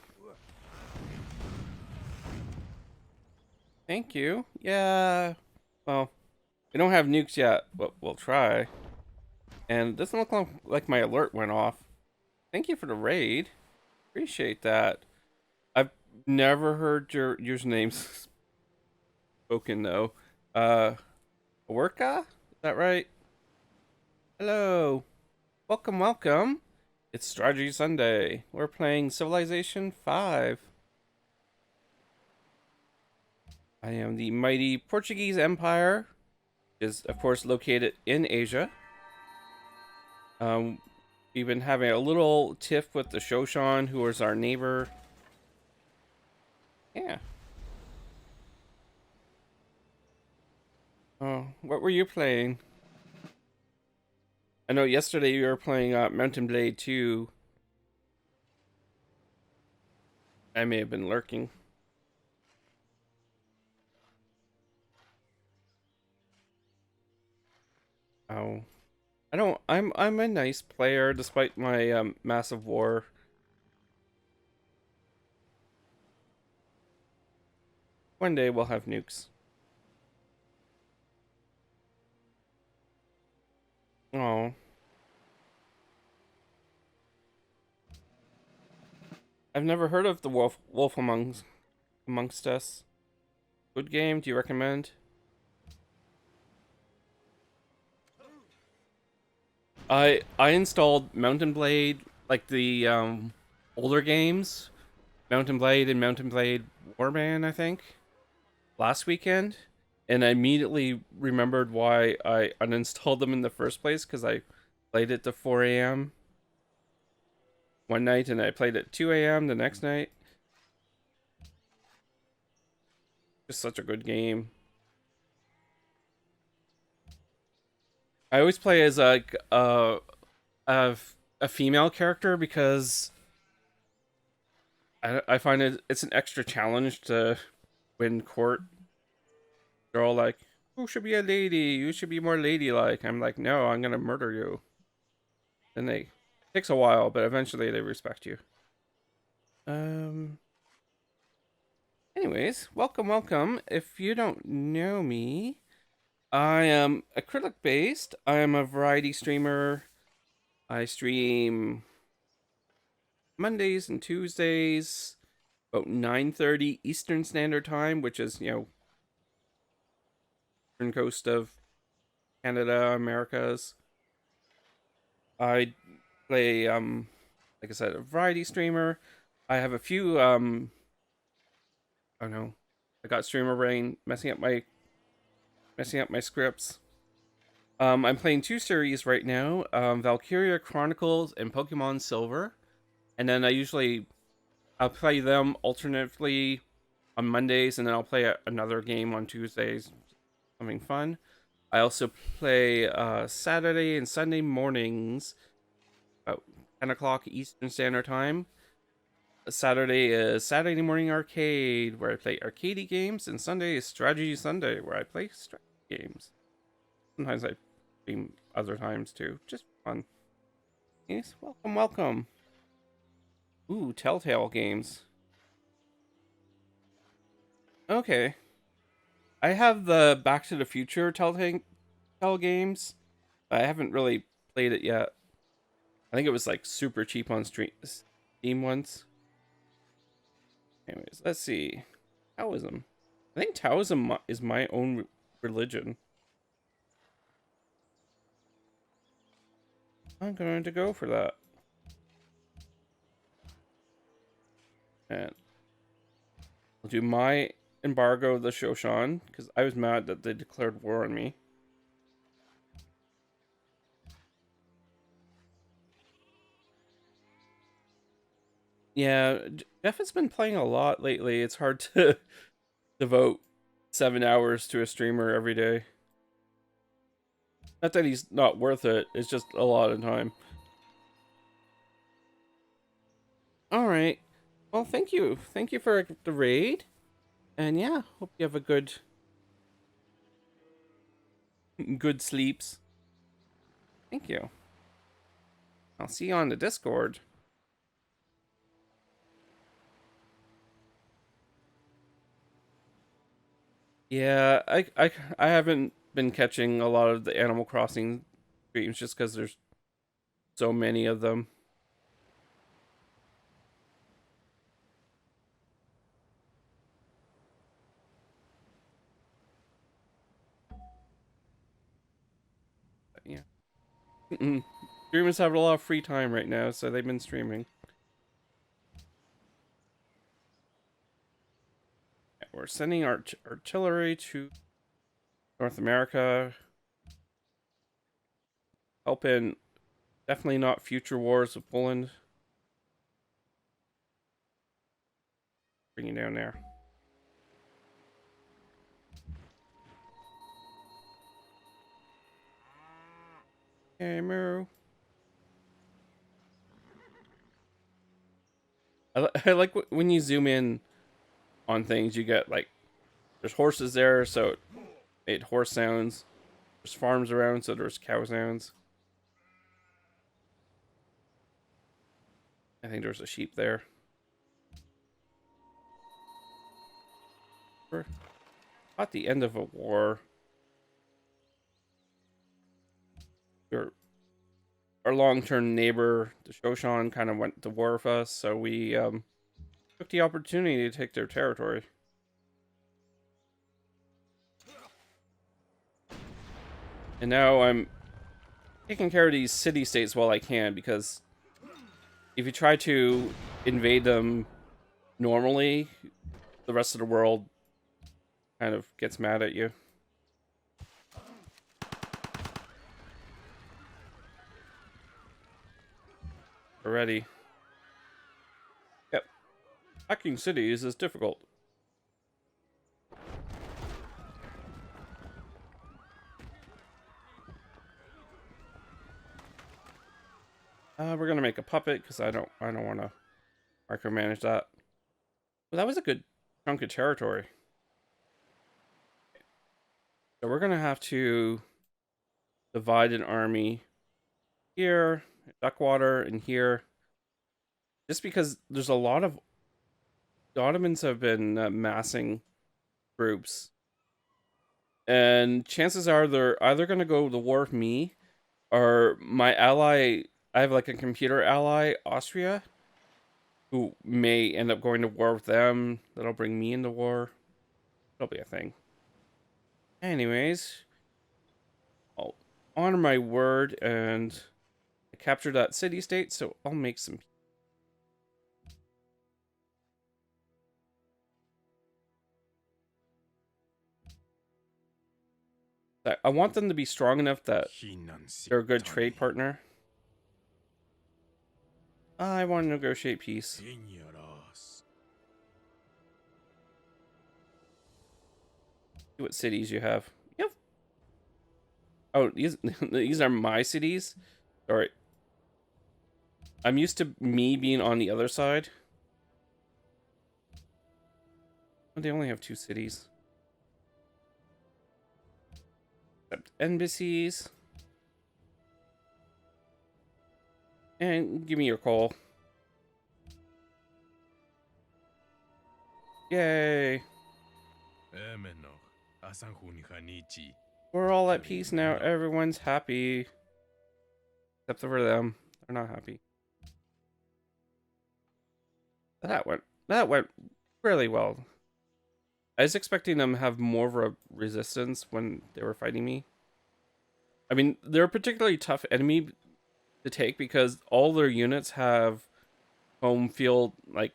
Thank you. Yeah. Well, we don't have nukes yet, but we'll try. And it doesn't look like my alert went off. Thank you for the raid. Appreciate that. I've never heard your usernames spoken though. Orca? Is that right? Hello. Welcome, welcome. It's Strategy Sunday. We're playing Civilization 5. I am the mighty Portuguese Empire, which is of course located in Asia. We've been having a little tiff with the Shoshan, who is our neighbor. Yeah. Oh, what were you playing? I know yesterday you were playing Mountain Blade 2. I may have been lurking. Oh. I'm a nice player despite my massive war. One day we'll have nukes. Oh. I've never heard of the Wolf Amongst Us. Good game, do you recommend? I installed Mountain Blade, like the older games, Mountain Blade and Mountain Blade Warband, I think, last weekend, and I immediately remembered why I uninstalled them in the first place, because I played it to 4 a.m. one night and I played at 2 a.m. the next night. Just such a good game. I always play as a female character because I find it's an extra challenge to win court. They're all like, "Who should be a lady? You should be more ladylike." I'm like, "No, I'm gonna murder you." And it takes a while, but eventually they respect you. Anyways, welcome. If you don't know me, I am Acrylicbased. I am a variety streamer. I stream Mondays and Tuesdays, about 9:30 Eastern Standard Time, which is, eastern coast of Canada, Americas. I play, like I said, a variety streamer. I have a few, oh no, I got streamer brain messing up my scripts. I'm playing two series right now, Valkyria Chronicles and Pokemon Silver. And then I'll play them alternately on Mondays, and then I'll play another game on Tuesdays. Something fun. I also play Saturday and Sunday mornings, about 10 o'clock Eastern Standard Time. Saturday is Saturday Morning Arcade, where I play arcade games, and Sunday is Strategy Sunday, where I play strategy games. Sometimes I stream other times too. Just fun. Yes, welcome. Ooh, Telltale games. Okay. I have the Back to the Future Telltale games. I haven't really played it yet. I think it was like super cheap on Steam once. Anyways, let's see. Taoism. I think Taoism is my own religion. I'm going to go for that. And I'll do my embargo of the Shoshan, because I was mad that they declared war on me. Yeah, Jeff has been playing a lot lately. It's hard to devote 7 hours to a streamer every day. Not that he's not worth it, it's just a lot of time. Alright. Well, thank you. Thank you for the raid. And yeah, hope you have a good sleeps. Thank you. I'll see you on the Discord. Yeah, I haven't been catching a lot of the Animal Crossing streams just because there's so many of them. But yeah. Streamers have a lot of free time right now, so they've been streaming. Yeah, we're sending our artillery to North America. Helping definitely not future wars with Poland. Bring you down there. Hey, Moo. I like when you zoom in on things, you get like there's horses there, so it made horse sounds. There's farms around, so there's cow sounds. I think there's a sheep there. We're at the end of a war. Our long-term neighbor, the Shoshan, kind of went to war with us, so we took the opportunity to take their territory. And now I'm taking care of these city-states while I can, because if you try to invade them normally, the rest of the world kind of gets mad at you. Already. Yep. Hacking cities is difficult. We're gonna make a puppet because I don't want to micromanage that. But that was a good chunk of territory. So we're gonna have to divide an army here, Duckwater, and here. Just because there's a lot of the Ottomans have been massing troops, and chances are they're either gonna go to war with me or my ally. I have like a computer ally, Austria, who may end up going to war with them. That'll bring me into war. That'll be a thing. Anyways, I'll honor my word and I captured that city-state, so I'll make some. I want them to be strong enough that they're a good trade partner. I want to negotiate peace. See what cities you have. Yep. Oh, these are my cities. Sorry. I'm used to me being on the other side. But they only have 2 cities. Except embassies. And give me your coal. Yay. We're all at peace now. Everyone's happy. Except for them. They're not happy. That went really well. I was expecting them to have more of a resistance when they were fighting me. I mean, they're a particularly tough enemy to take because all their units have home field like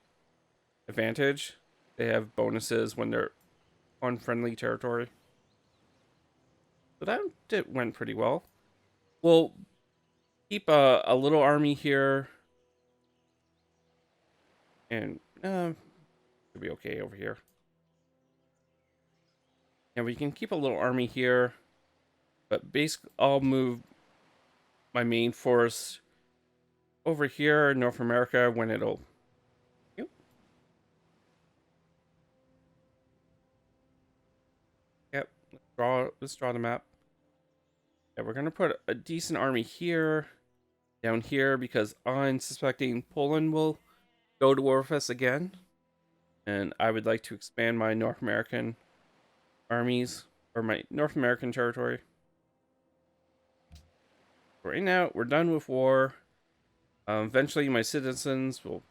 advantage. They have bonuses when they're on friendly territory. So that went pretty well. We'll keep a little army here. And should be okay over here. And we can keep a little army here. But basically, I'll move my main force over here in North America when it'll... Let's draw the map. Yeah, we're gonna put a decent army here, down here, because I'm suspecting Poland will go to war with us again, and I would like to expand my North American armies, or my North American territory. Right now, we're done with war. Eventually, my citizens will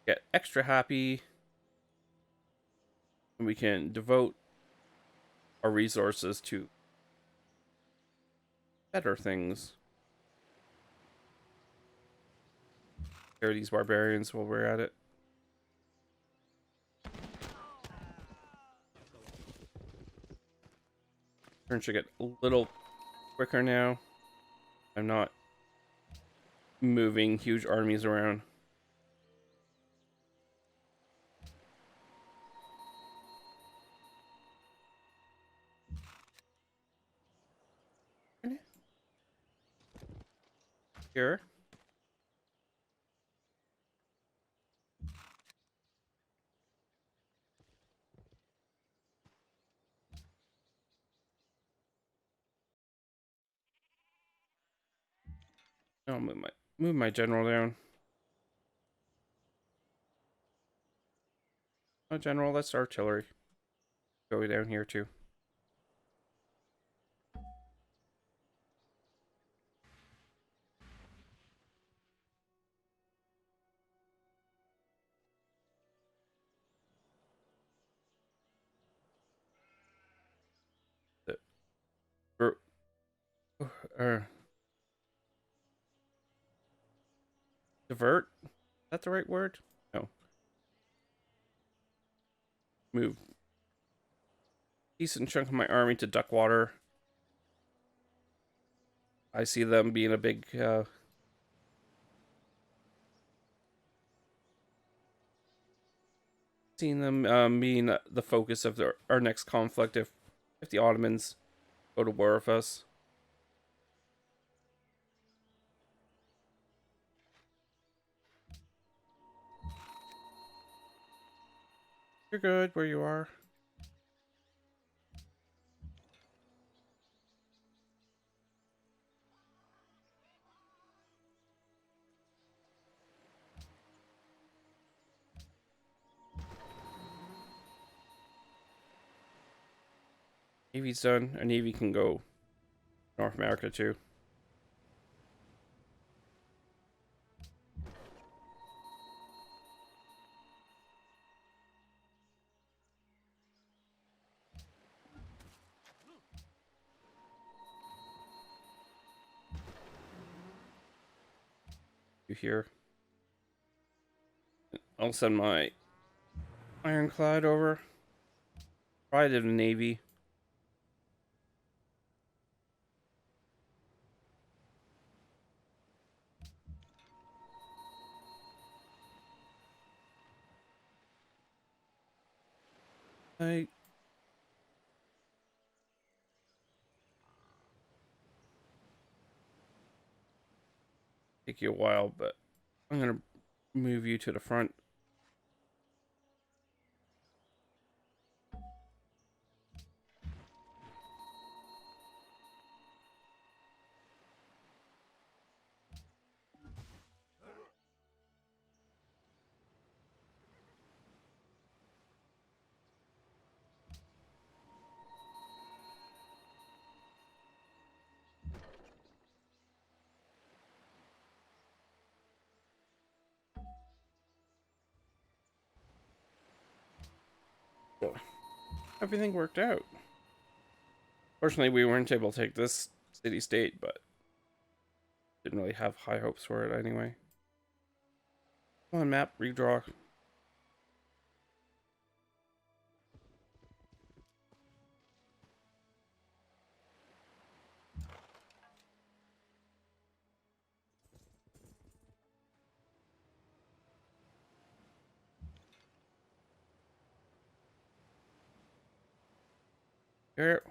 get extra happy, and we can devote our resources to better things. Here are these barbarians while we're at it. Turn should get a little quicker now. I'm not moving huge armies around. Here. I'll move my general down. Oh, general, that's artillery. Go down here too. The, er, er, divert? Is that the right word? No. Move decent chunk of my army to Duckwater. I see them being a big seeing them being the focus of our next conflict if the Ottomans go to war with us. You're good where you are. Navy's done. A Navy can go North America too. You here? I'll send my ironclad over. Pride of the Navy. I take you a while, but I'm gonna move you to the front. So, everything worked out. Fortunately, we weren't able to take this city-state, but didn't really have high hopes for it anyway. Come on, map, redraw. Here,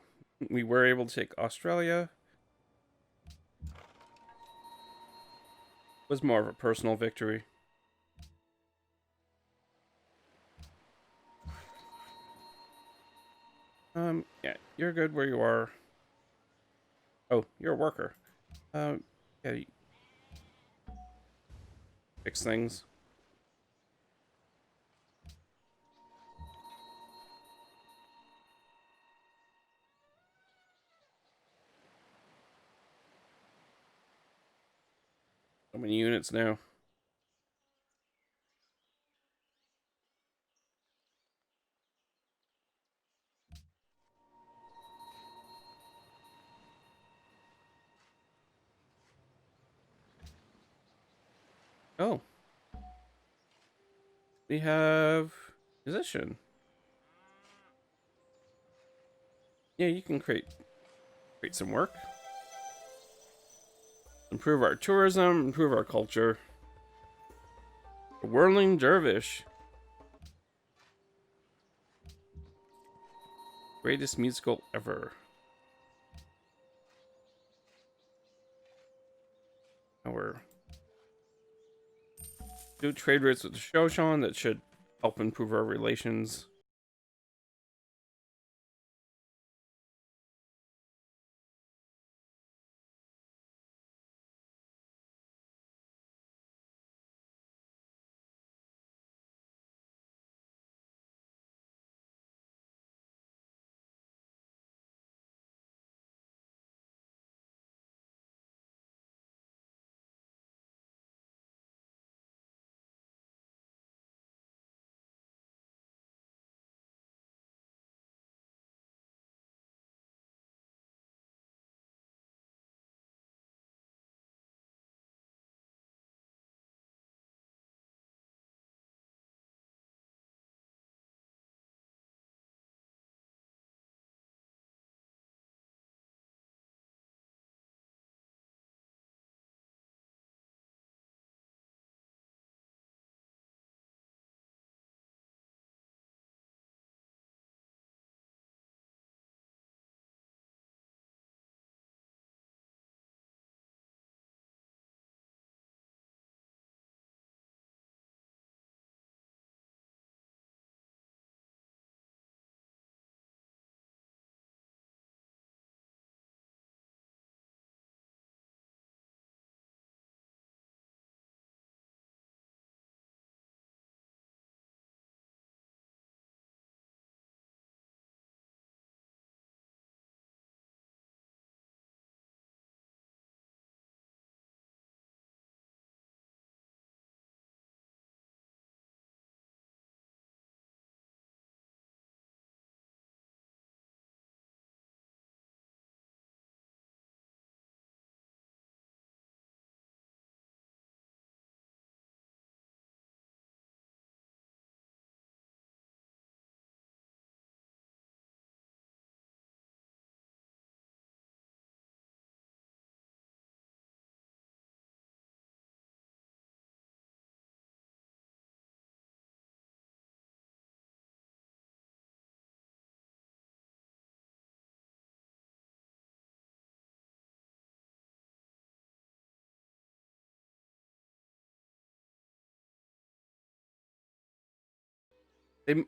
we were able to take Australia. It was more of a personal victory. Yeah, you're good where you are. Oh, you're a worker. Yeah, fix things. So many units now. Oh, we have position. Yeah, you can create some work. Improve our tourism, improve our culture. A whirling dervish. Greatest musical ever. Now we're do trade rates with the Shoshan that should help improve our relations.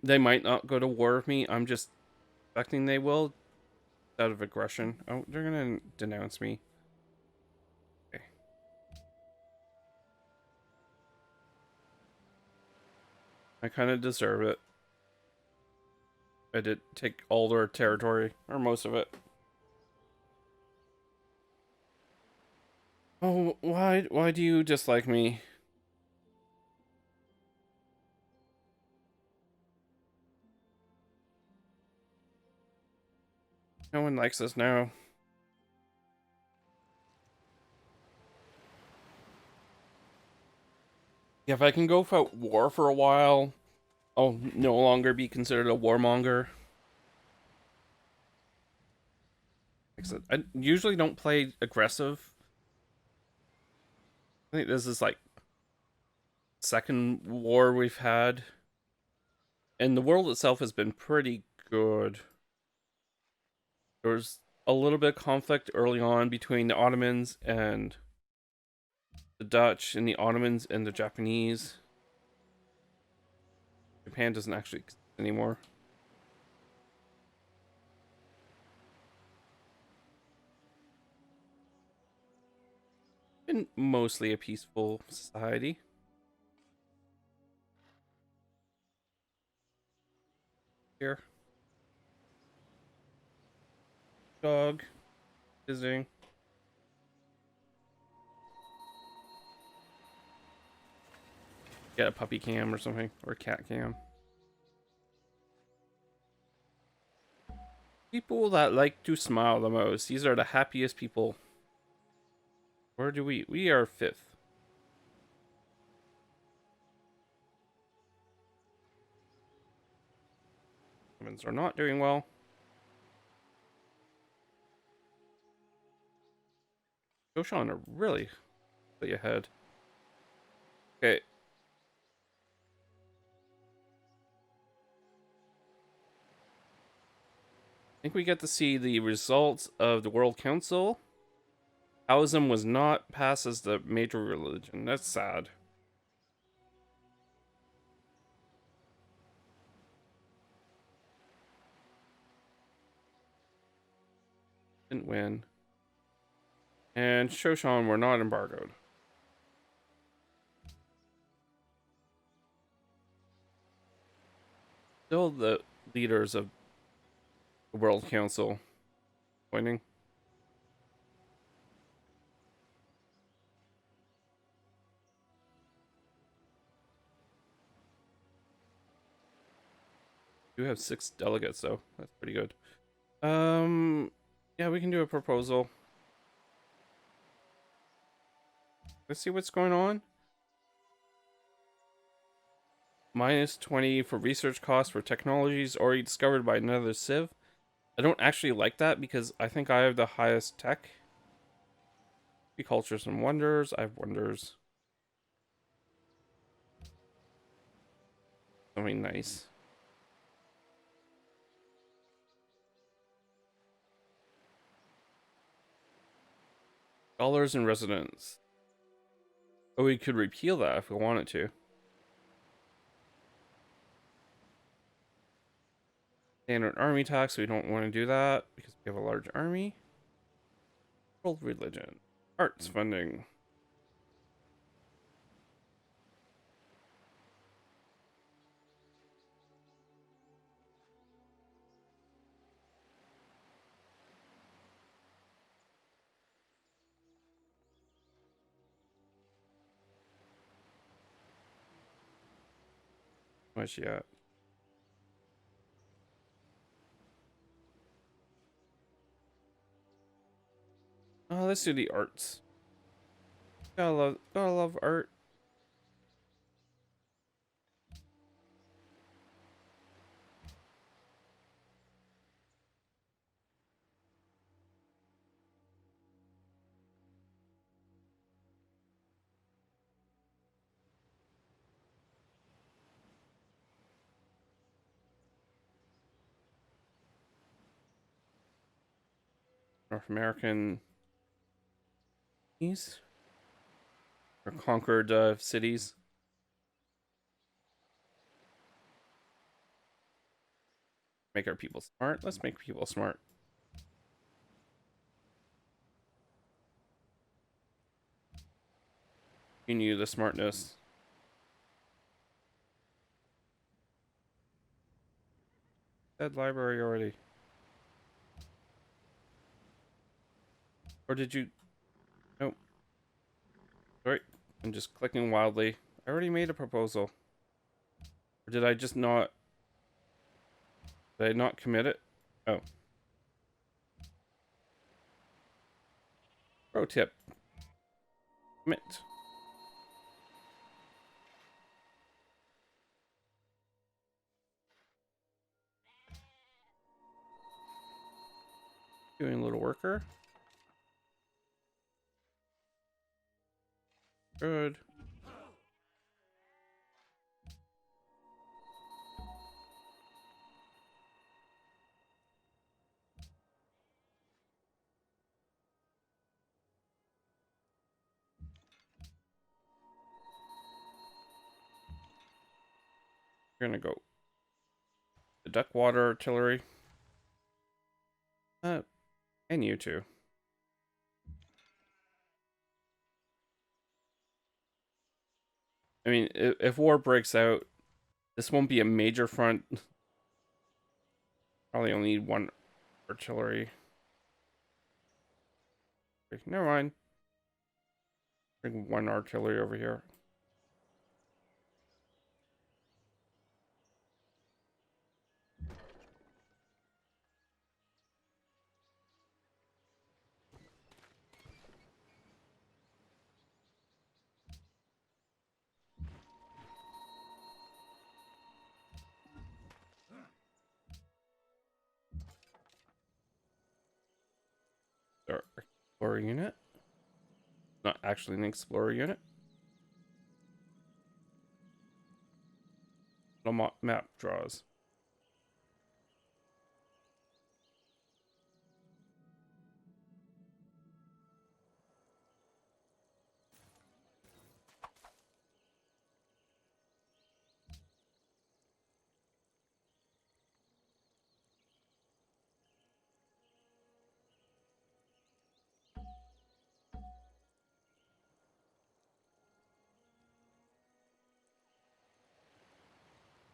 They might not go to war with me. I'm just expecting they will out of aggression. Oh, they're gonna denounce me. Okay. I kind of deserve it. I did take all their territory, or most of it. Oh, why do you dislike me? No one likes us now. Yeah, if I can go fight war for a while, I'll no longer be considered a warmonger. Like I said, I usually don't play aggressive. I think this is like second war we've had, and the world itself has been pretty good. There was a little bit of conflict early on between the Ottomans and the Dutch, and the Ottomans and the Japanese. Japan doesn't actually exist anymore. been mostly a peaceful society. Here. Dog. Visiting. Get a puppy cam or something. Or a cat cam. People that like to smile the most. These are the happiest people. Where do we? We are 5th. Humans are not doing well. Goshan are really way ahead. Okay. I think we get to see the results of the World Council. Taoism was not passed as the major religion. That's sad. Didn't win. And Shoshan were not embargoed. Still the leaders of the World Council winning. We do have 6 delegates though. That's pretty good. Yeah, we can do a proposal. Let's see what's going on. -20 for research costs for technologies already discovered by another civ. I don't actually like that because I think I have the highest tech. Cultures and wonders. I have wonders. Something nice. Dollars in residence. Oh, we could repeal that if we wanted to. Standard army tax. We don't want to do that because we have a large army. World religion. Arts funding. Where's she at? Oh, let's do the arts. Gotta love art. North American cities or conquered cities. Make our people smart. Let's make people smart. Continue the smartness. That library already. Or did you? Nope. Sorry, I'm just clicking wildly. I already made a proposal. Or did I just not? Did I not commit it? Oh. Pro tip. Commit. Doing a little worker. Good. We're gonna go. The Duckwater Artillery. And you two. I mean, if war breaks out, this won't be a major front. Probably only need one artillery. Never mind. Bring one artillery over here. Our explorer unit. Not actually an explorer unit. No map draws.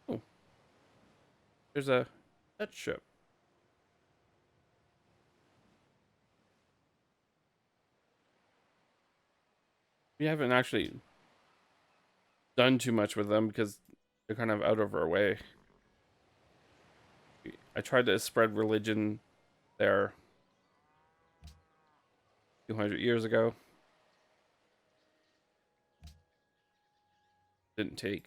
Oh, there's a that ship. We haven't actually done too much with them because they're kind of out of our way. I tried to spread religion there 200 years ago. Didn't take.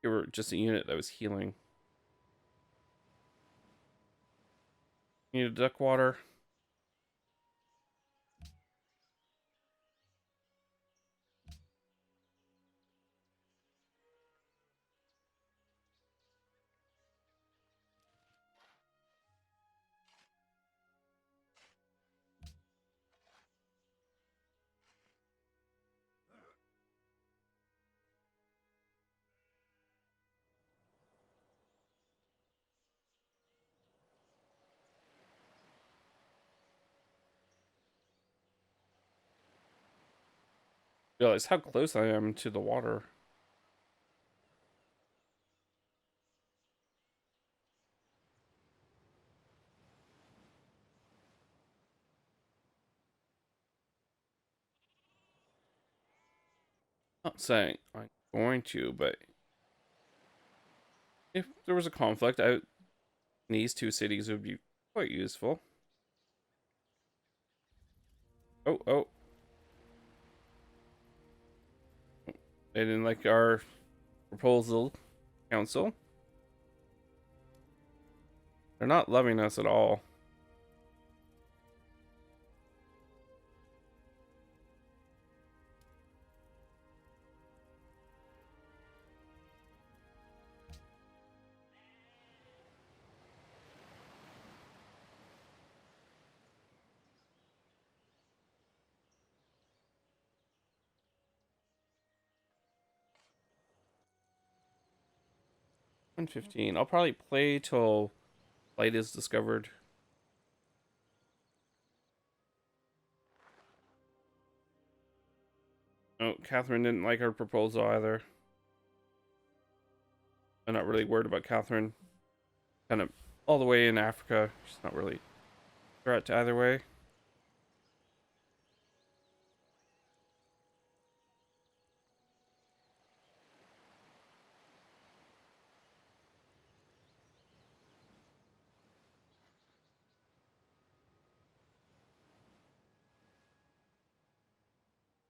You were just a unit that was healing. Need a duck water. Realize how close I am to the water. Not saying I'm going to, but if there was a conflict out in these two cities, it would be quite useful. Oh, oh. They didn't like our proposal, council. They're not loving us at all. $115. I'll probably play till light is discovered. Oh, Catherine didn't like our proposal either. I'm not really worried about Catherine. Kind of all the way in Africa. She's not really a threat to either way.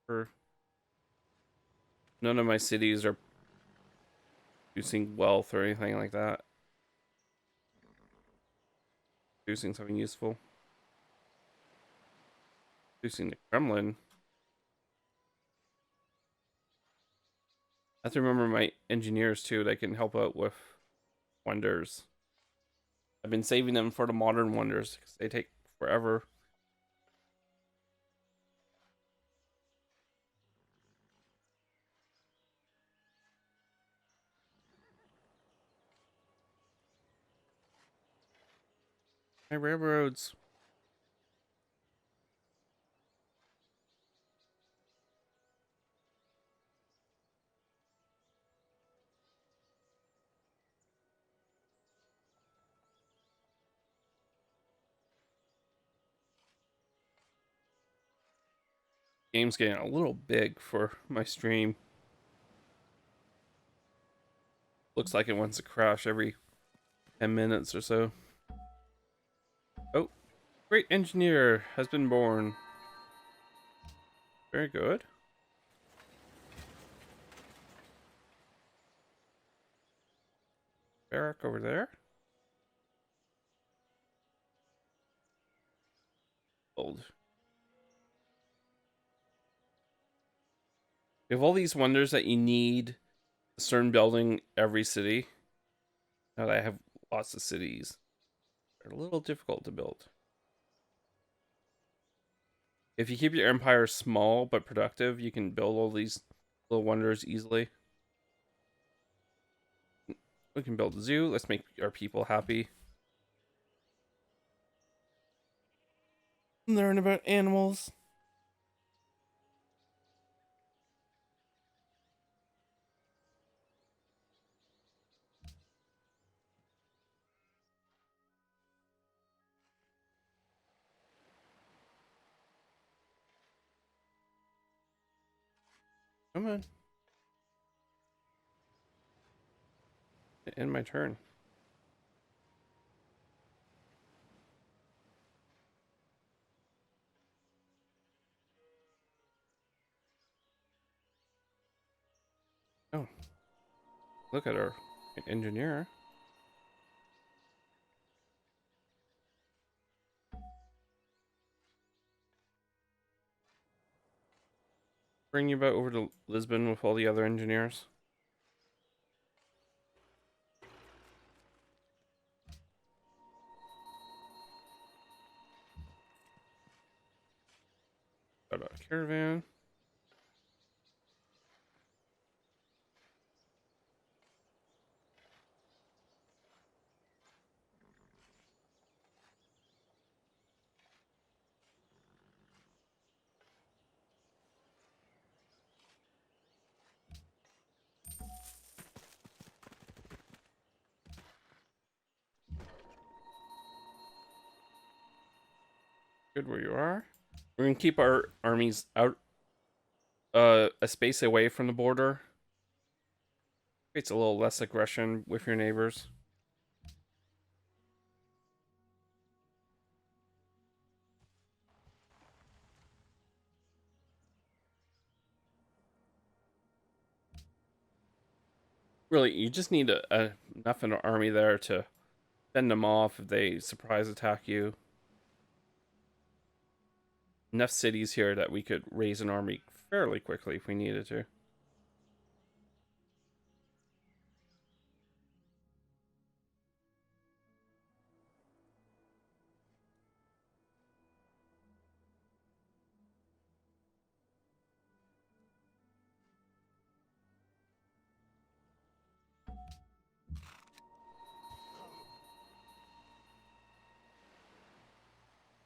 For none of my cities are producing wealth or anything like that. Producing something useful. Producing the Kremlin. I have to remember my engineers too. They can help out with wonders. I've been saving them for the modern wonders because they take forever. My railroads. Game's getting a little big for my stream. Looks like it wants to crash every 10 minutes or so. Oh, great engineer has been born. Very good. Barrack over there. Old. You have all these wonders that you need a certain building every city. Now that I have lots of cities, they're a little difficult to build. If you keep your empire small but productive, you can build all these little wonders easily. We can build a zoo. Let's make our people happy. Learn about animals. Come on. End my turn. Oh, look at our engineer. Bring you back over to Lisbon with all the other engineers. Got a caravan. Good where you are. We're gonna keep our armies out a space away from the border. Creates a little less aggression with your neighbors. Really, you just need enough in an army there to fend them off if they surprise attack you. Enough cities here that we could raise an army fairly quickly if we needed to.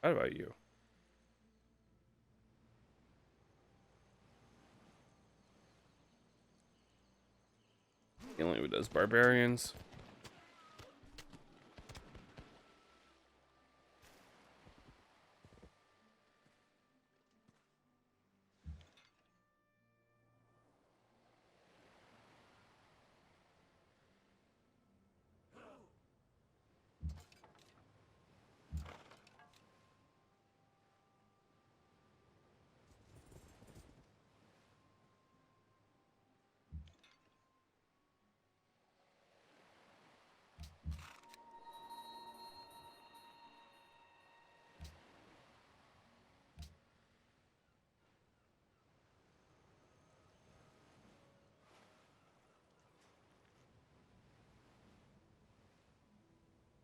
How about you? Dealing with those barbarians.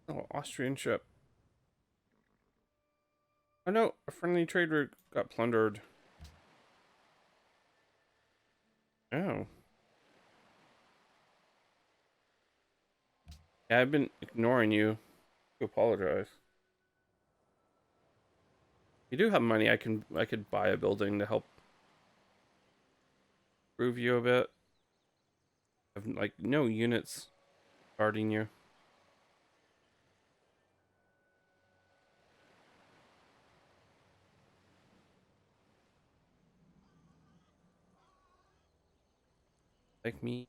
Oh, Austrian ship. Oh no, a friendly trade route got plundered. Oh. Yeah, I've been ignoring you. I apologize. You do have money. I could buy a building to help improve you a bit. I have like no units guarding you. Like me.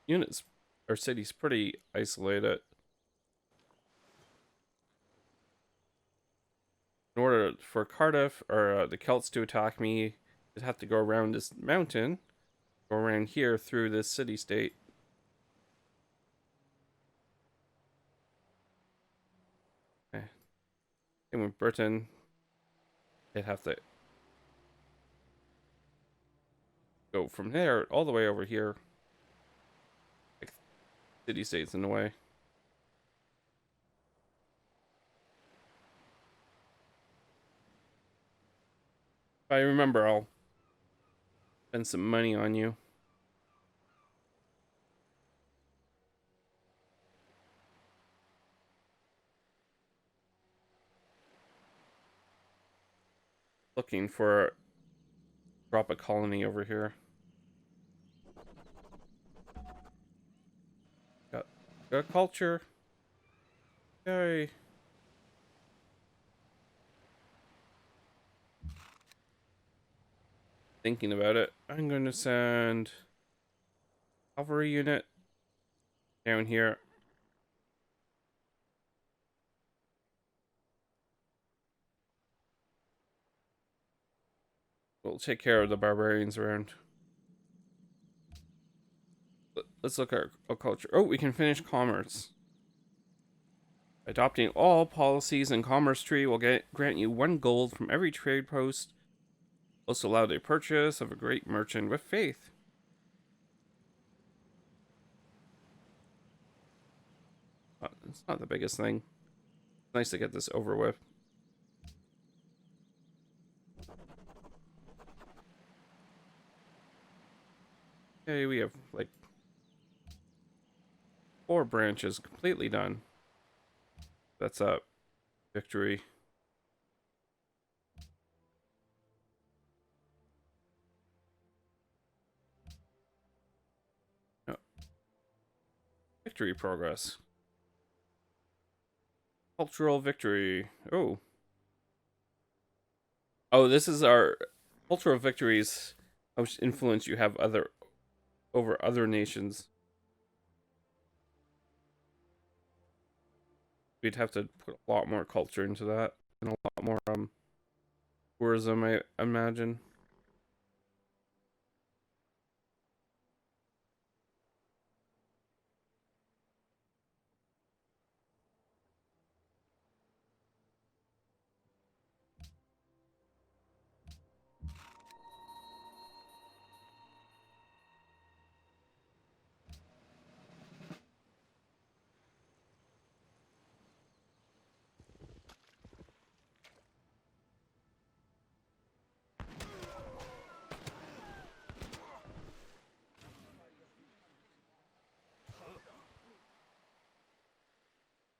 Units or city's pretty isolated. In order for Cardiff or the Celts to attack me, I'd have to go around this mountain, go around here through this city-state. Okay. Same with Britain. They'd have to go from there all the way over here. Like, city-states in the way. If I remember, I'll spend some money on you. Looking for drop a colony over here. Got culture. Yay. Thinking about it, I'm going to send cavalry unit down here. We'll take care of the barbarians around. Let's look at our culture. Oh, we can finish commerce. Adopting all policies in Commerce Tree will grant you 1 gold from every trade post. Also allow the purchase of a great merchant with faith. It's not the biggest thing. It's nice to get this over with. Okay, we have like 4 branches completely done. That's a victory. Oh. Victory progress. Cultural victory. Oh. Oh, this is our cultural victories. How much influence you have over other nations. We'd have to put a lot more culture into that and a lot more tourism, I imagine.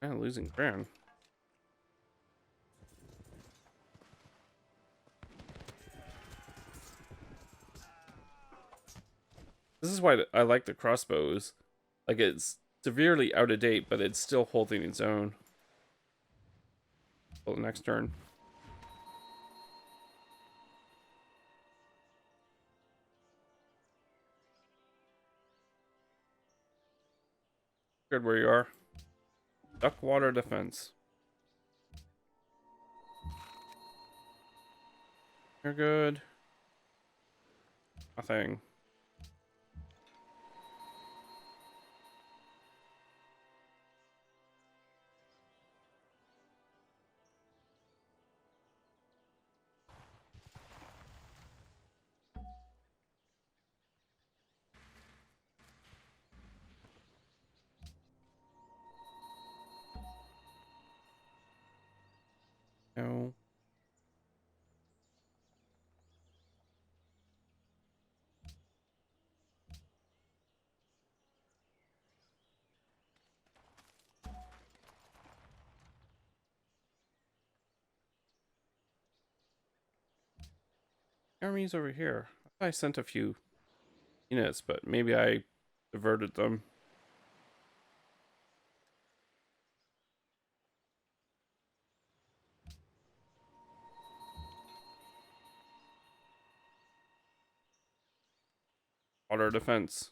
Losing ground. This is why I like the crossbows. Like, it's severely out of date, but it's still holding its own. Well, next turn. Good where you are. Duckwater defense. You're good. Nothing. No. Army's over here. I sent a few units, but maybe I diverted them. Water defense.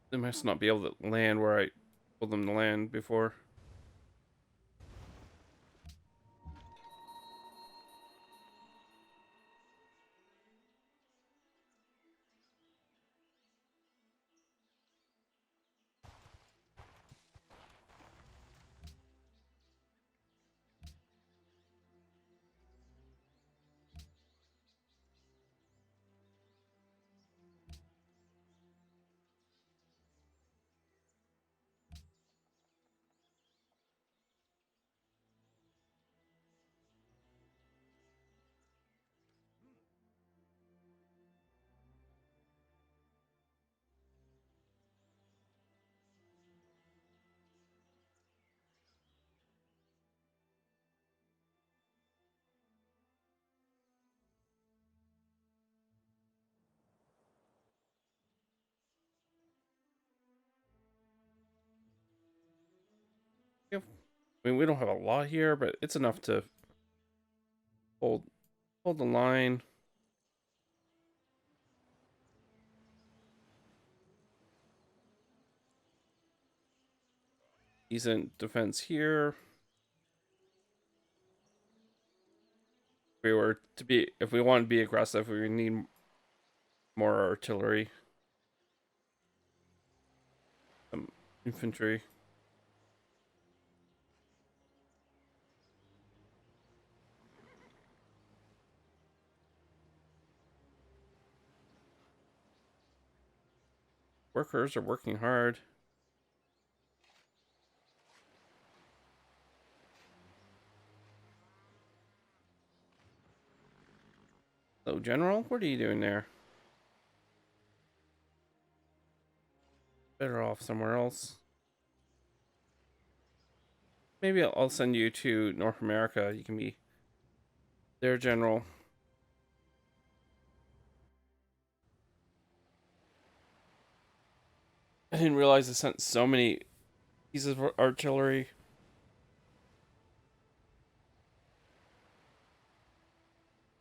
They must not be able to land where I told them to land before. Yeah. I mean, we don't have a lot here, but it's enough to hold hold the line. Decent defense here. If we want to be aggressive, we need more artillery, some infantry. Workers are working hard. So, General, what are you doing there? Better off somewhere else. Maybe I'll send you to North America. You can be their general. I didn't realize I sent so many pieces of artillery.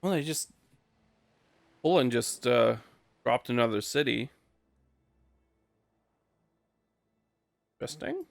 Well, they just Poland just dropped another city. Interesting.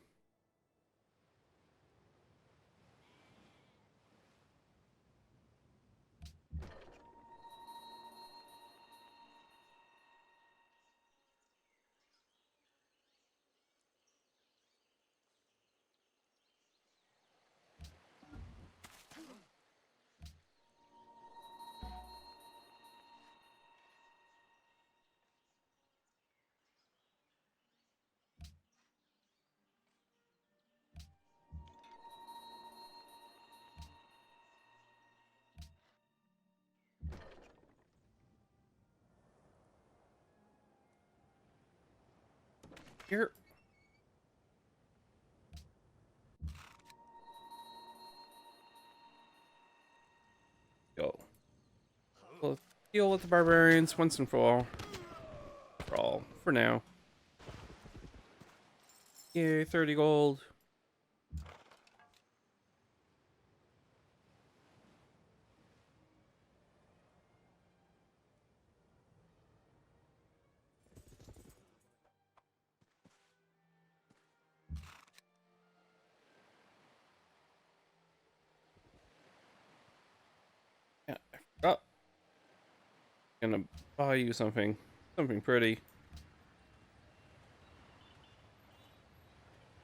Here. Go. We'll deal with the barbarians once and for all. For now. Yay, 30 gold. Yeah, I forgot. Gonna buy you something. Something pretty.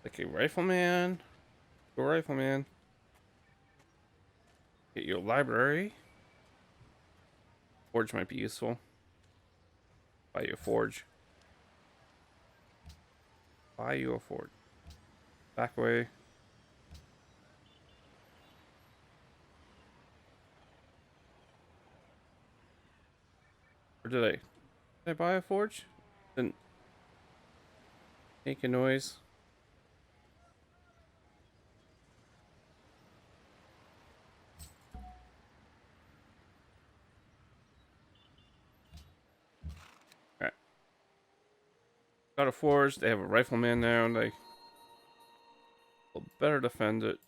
Like a rifleman. A rifleman. Get your library. Forge might be useful. Buy you a forge. Buy you a forge. Back way. Or did I buy a forge? Didn't make a noise. Alright. Got a forge. They have a rifleman now, and they will better defend it.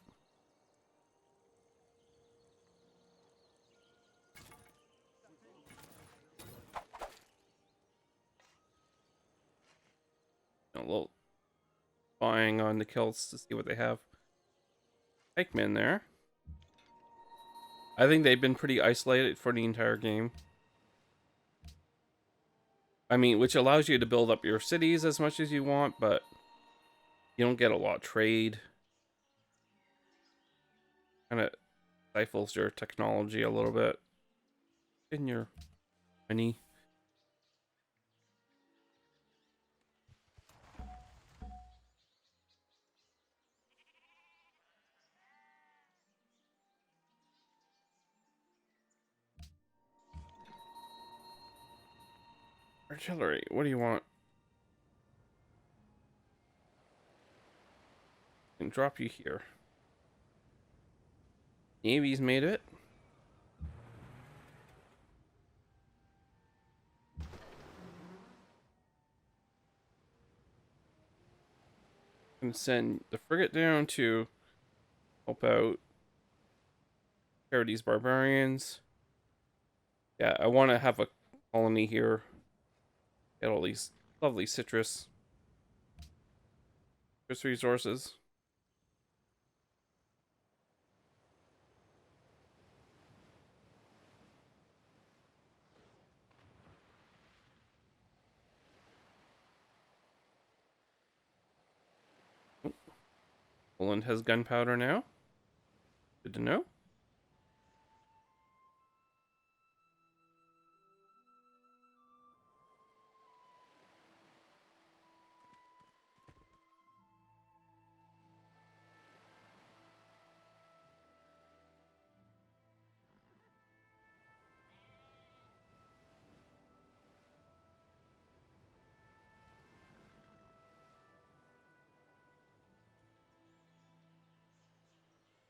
A little spying on the kills to see what they have. Pikemen there. I think they've been pretty isolated for the entire game. I mean, which allows you to build up your cities as much as you want, but you don't get a lot of trade. Kind of stifles your technology a little bit. In your money. Artillery, what do you want? I can drop you here. Navy's made it. And send the frigate down to help out these barbarians. Yeah, I want to have a colony here. Get all these lovely citrus resources. Poland has gunpowder now. Good to know.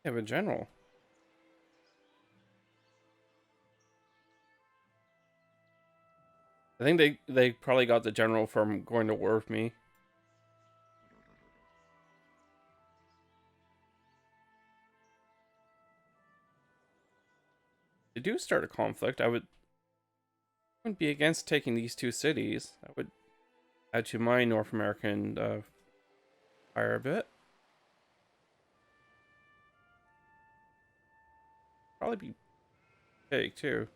They have a general. I think they probably got the general from going to war with me. They do start a conflict. Wouldn't be against taking these two cities. That would add to my North American fire a bit. Probably be big too.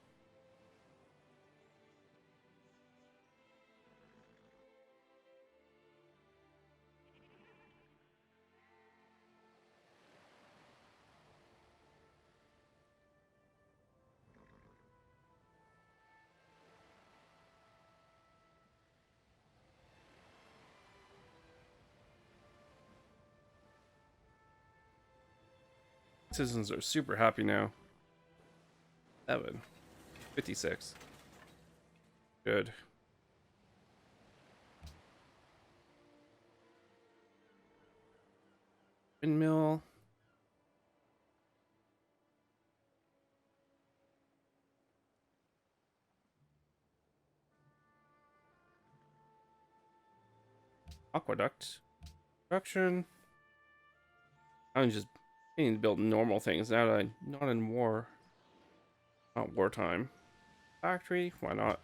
Citizens are super happy now. 7. 56. Good. Windmill. Aqueduct. Production. I'm just needing to build normal things now that I'm not in war. Not wartime. Factory, why not?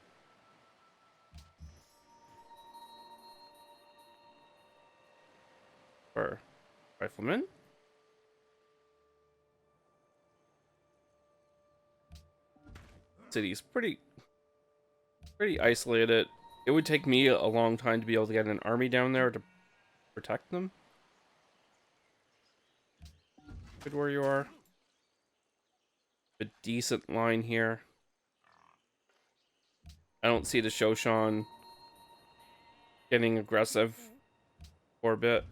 For riflemen. City's pretty isolated. It would take me a long time to be able to get an army down there to protect them. Good where you are. a decent line here. I don't see the Shoshan getting aggressive for a bit.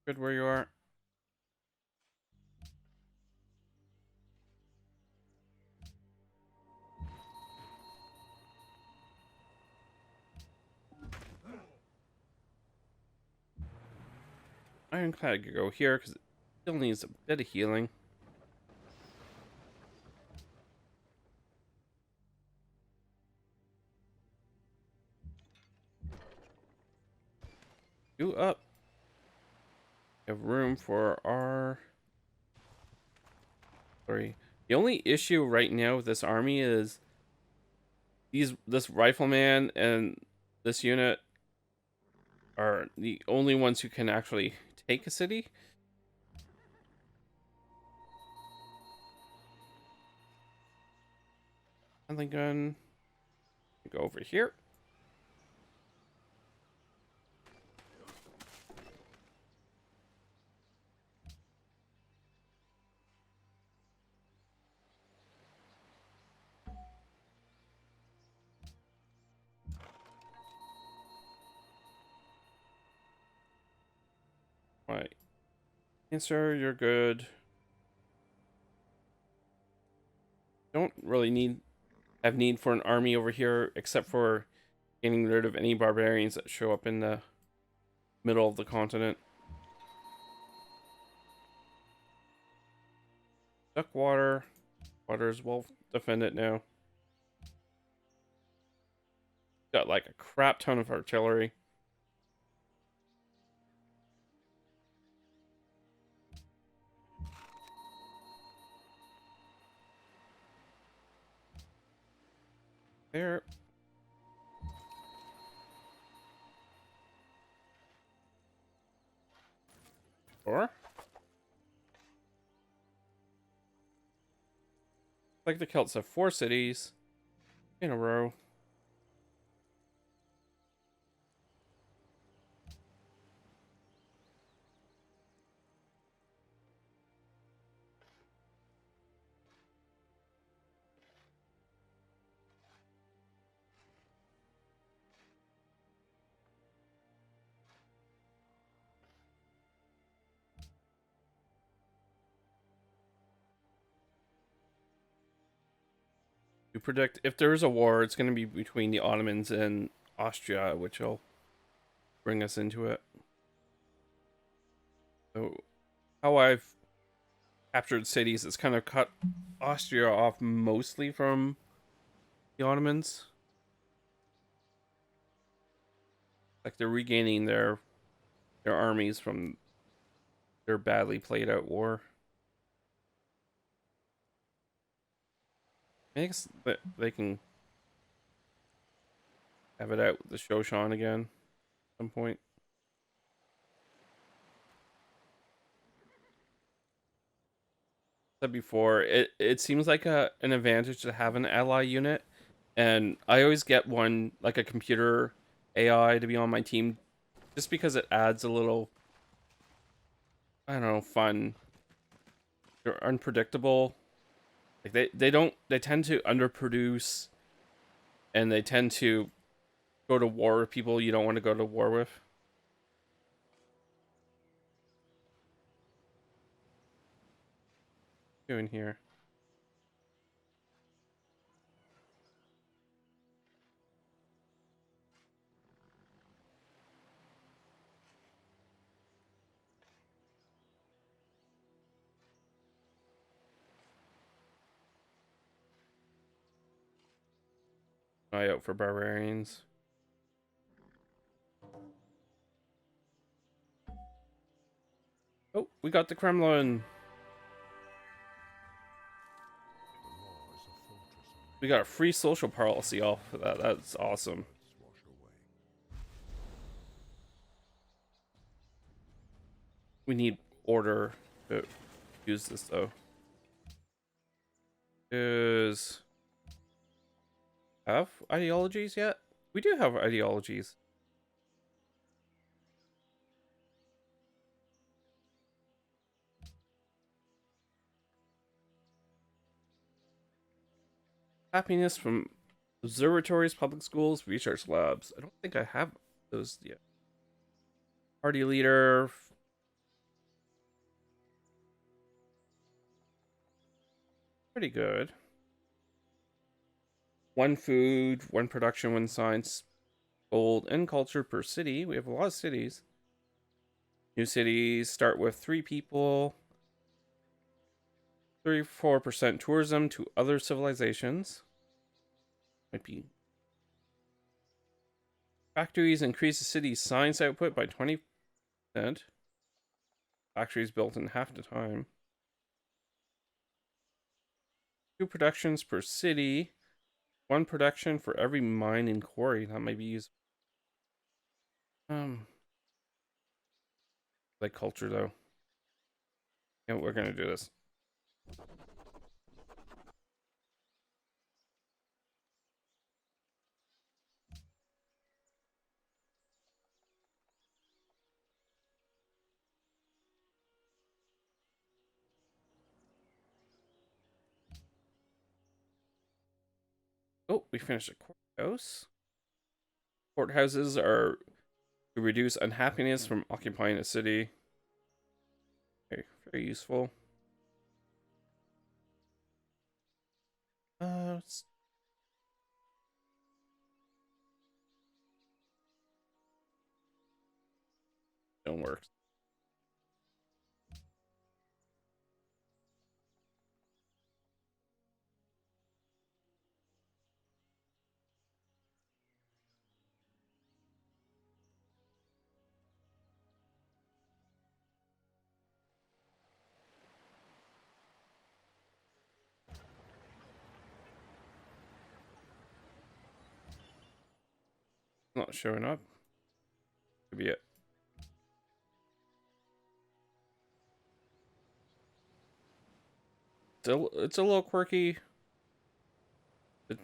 Good where you are. Ironclad could go here because it still needs a bit of healing. You up. We have room for our... Sorry. The only issue right now with this army is this rifleman and this unit are the only ones who can actually take a city. Handling gun. Go over here. Right. Answer, you're good. Don't really have need for an army over here except for getting rid of any barbarians that show up in the middle of the continent. Duck water. Water's well defended now. Got like a crap ton of artillery. There. Or like the Celts have 4 cities in a row. To predict if there is a war, it's going to be between the Ottomans and Austria, which will bring us into it. So, how I've captured cities is kind of cut Austria off mostly from the Ottomans. Like they're regaining their armies from their badly played out war. I guess that they can have it out with the Shoshan again at some point. Said before, it seems like an advantage to have an ally unit, and I always get one like a computer AI to be on my team just because it adds a little, I don't know, fun. They're unpredictable. Like they tend to underproduce, and they tend to go to war with people you don't want to go to war with. Doing here. Eye out for barbarians. Oh, we got the Kremlin. The law is a fortress on We got a free social policy off of that. That's awesome. wash away. We need order to use this though. Is have ideologies yet? We do have ideologies. Happiness from observatories, public schools, research labs. I don't think I have those yet. Party leader. Pretty good. One food, one production, one science, gold, and culture per city. We have a lot of cities. New cities start with 3 people. 34% tourism to other civilizations. Might be. Factories increase the city's science output by 20%. Factories built in half the time. 2 productions per city. 1 production for every mine and quarry. That might be used. Like culture though. Yeah, we're gonna do this. Oh, we finished a courthouse. Courthouses are to reduce unhappiness from occupying a city. Okay, very useful. Don't work. Not showing up. Could be it. Still, it's a little quirky. The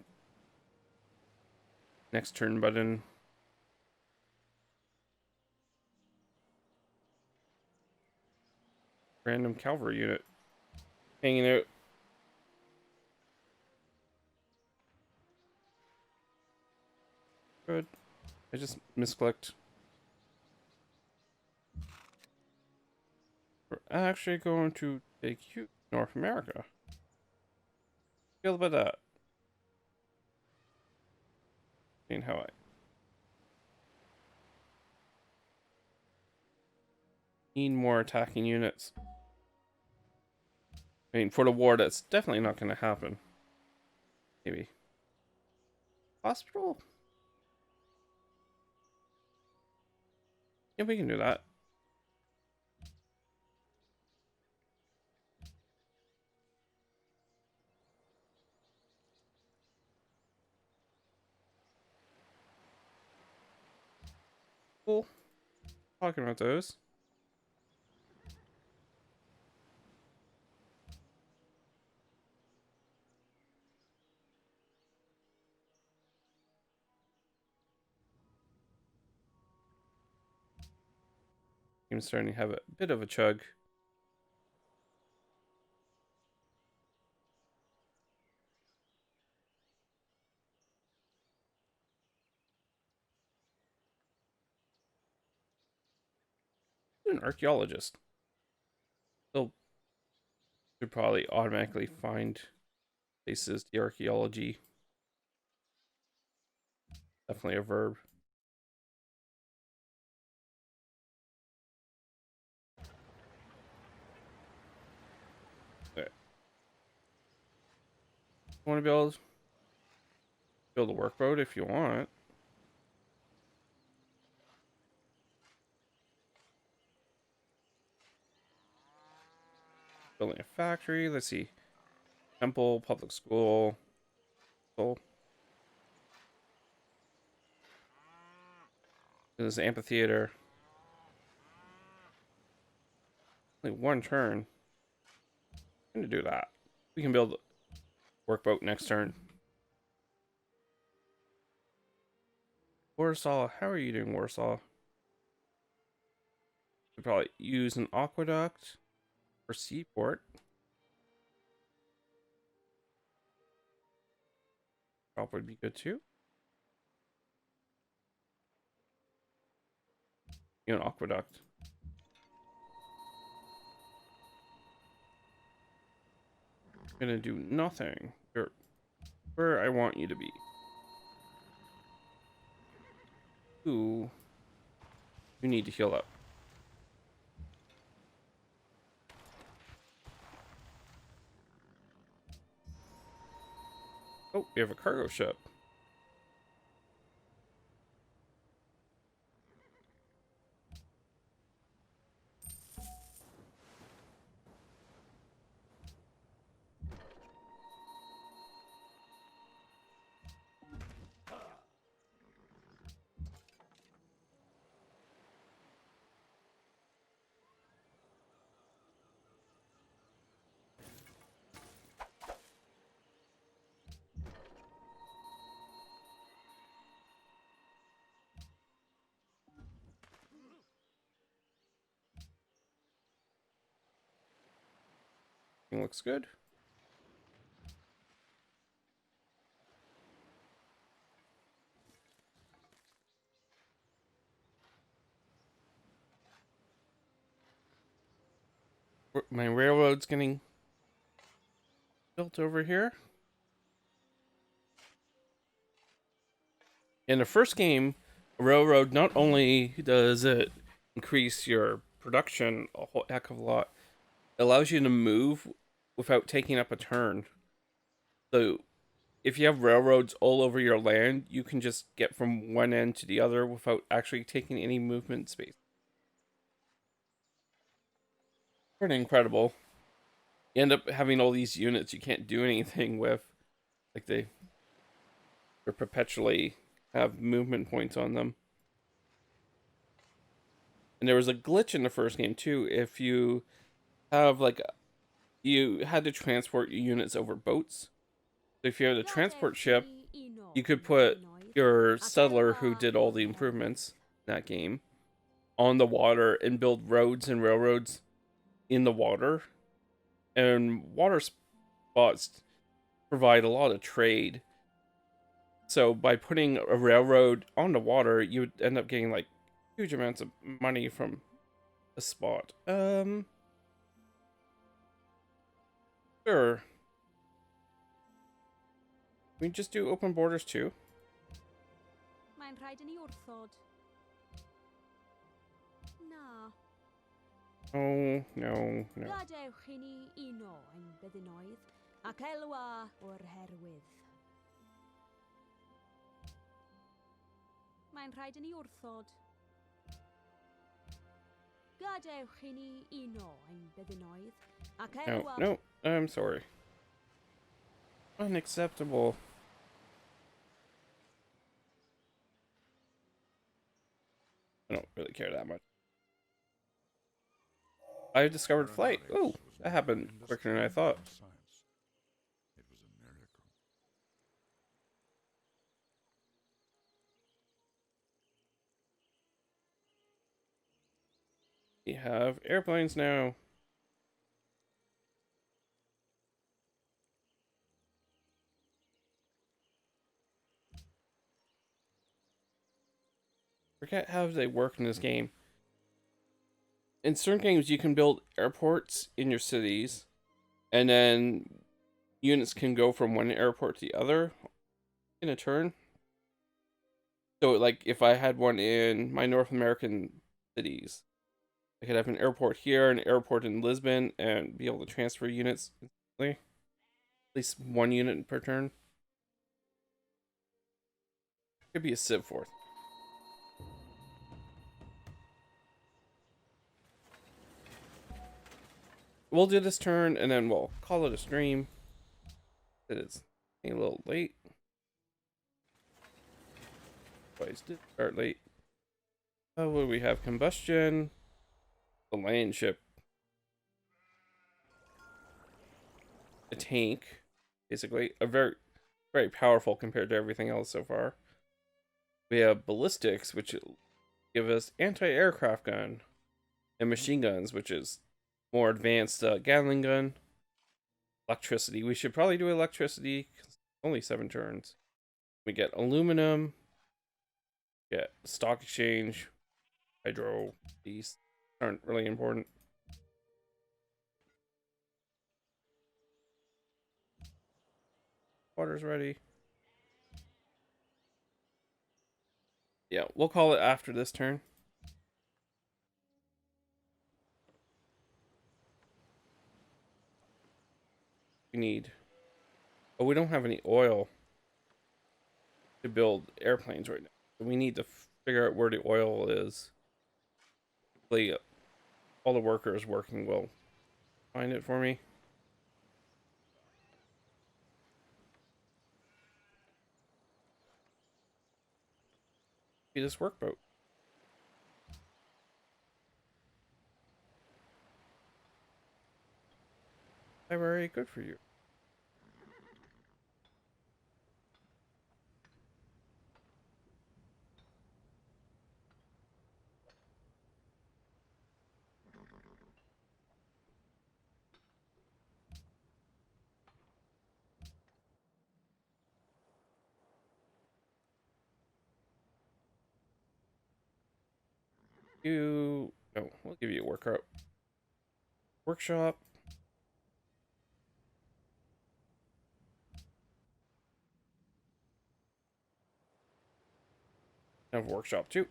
next turn button. Random cavalry unit hanging out. Good. I just misclicked. We're actually going to take you to North America. Feel about that. Seeing how I need more attacking units. I mean, for the war, that's definitely not going to happen. Maybe. Hospital? Yeah, we can do that. Cool. Talking about those. I'm starting to have a bit of a chug. An archaeologist. They'll should probably automatically find places. The archaeology. Definitely a verb. Okay. Want to build a workboat if you want. Building a factory. Let's see. Temple, public school. So this is amphitheater. Only one turn. I'm gonna do that. We can build a workboat next turn. Warsaw, how are you doing, Warsaw? Could probably use an aqueduct or seaport. Probably would be good too. You know, aqueduct. Gonna do nothing. You're where I want you to be. Ooh. You need to heal up. Oh, we have a cargo ship. Looks good. My railroad's getting built over here. In the first game, a railroad not only does it increase your production a whole heck of a lot, it allows you to move without taking up a turn. So if you have railroads all over your land, you can just get from one end to the other without actually taking any movement space. Pretty incredible. You end up having all these units you can't do anything with. Like they're perpetually have movement points on them. And there was a glitch in the first game too. If you have you had to transport your units over boats. So if you had a transport ship, you could put your settler who did all the improvements in that game on the water and build roads and railroads in the water. And water spots provide a lot of trade. So by putting a railroad on the water, you would end up getting like huge amounts of money from a spot. Sure. We just do open borders too. Mae'n rhaid i ni wrthod. Na. Oh, no, no. Gadewch i ni uno ein byddinoedd ac elwa o'r herwydd. Mae'n rhaid i ni wrthod. Gadewch i ni uno ein byddinoedd ac No, elwa... no, I'm sorry. Unacceptable. I don't really care that much. I discovered flight. Oh, that happened quicker than I thought. Science. It was a miracle. We have airplanes now. Forget how they work in this game. In certain games, you can build airports in your cities, and then units can go from one airport to the other in a turn. So, like, if I had one in my North American cities, I could have an airport here, an airport in Lisbon, and be able to transfer units instantly. At least one unit per turn. Could be a Civ 4th. We'll do this turn, and then we'll call it a stream. It is a little late. Twice did start late. Oh, what do we have? Combustion. The land ship a tank, basically. A very powerful compared to everything else so far. We have ballistics, which give us anti-aircraft gun, and machine guns, which is more advanced Gatling gun. Electricity. We should probably do electricity. Only 7 turns. We get aluminum. Get stock exchange. Hydro. These aren't really important. Water's ready. Yeah, we'll call it after this turn. We need... Oh, we don't have any oil to build airplanes right now. So we need to figure out where the oil is. Hopefully, all the workers working will find it for me. Be this workboat. Very good for you. Oh, we'll give you a workshop. Have workshop too.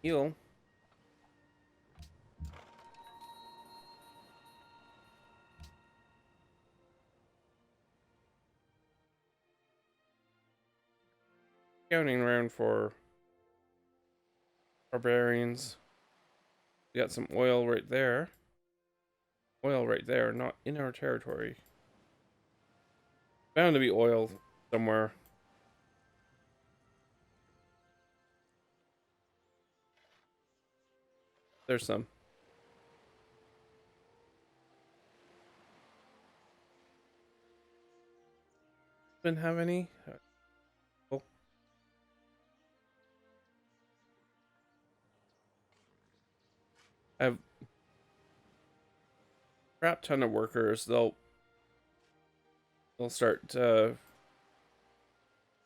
Heal. Scouting around for barbarians. We got some oil right there. Oil right there, not in our territory. Bound to be oil somewhere. There's some. Didn't have any. Oh. I have a crap ton of workers. They'll start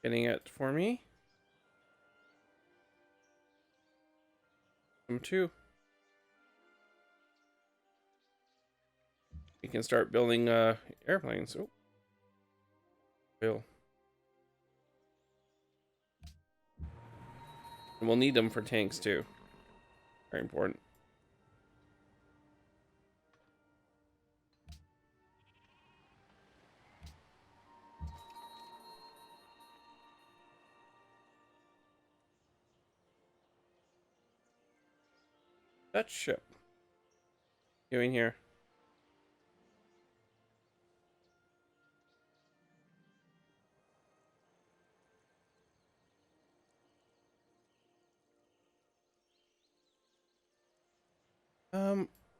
getting it for me. Them too. We can start building airplanes. Oh, Bill. And we'll need them for tanks too. Very important. That ship. Doing here.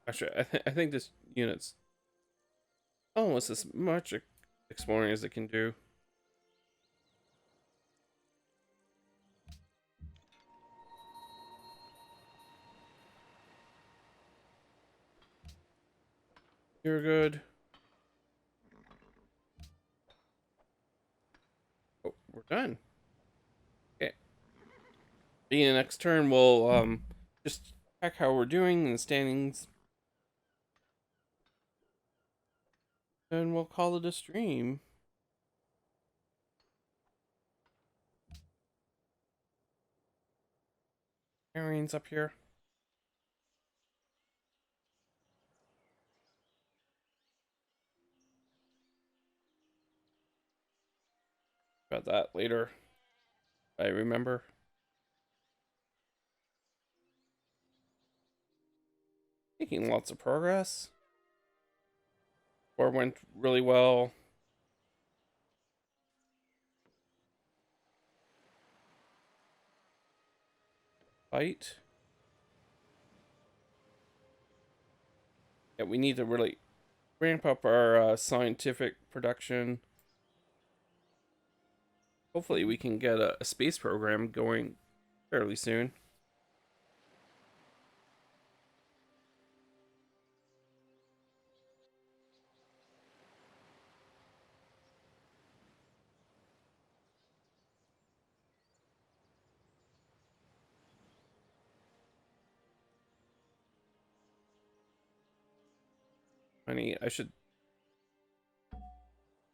Actually, I think this unit's almost as much exploring as it can do. You're good. Oh, we're done. Okay. Being the next turn, we'll just check how we're doing in the standings. And we'll call it a stream. Arian's up here. About that later. I remember. Making lots of progress. War went really well. fight. Yeah, we need to really ramp up our scientific production. Hopefully we can get a space program going fairly soon.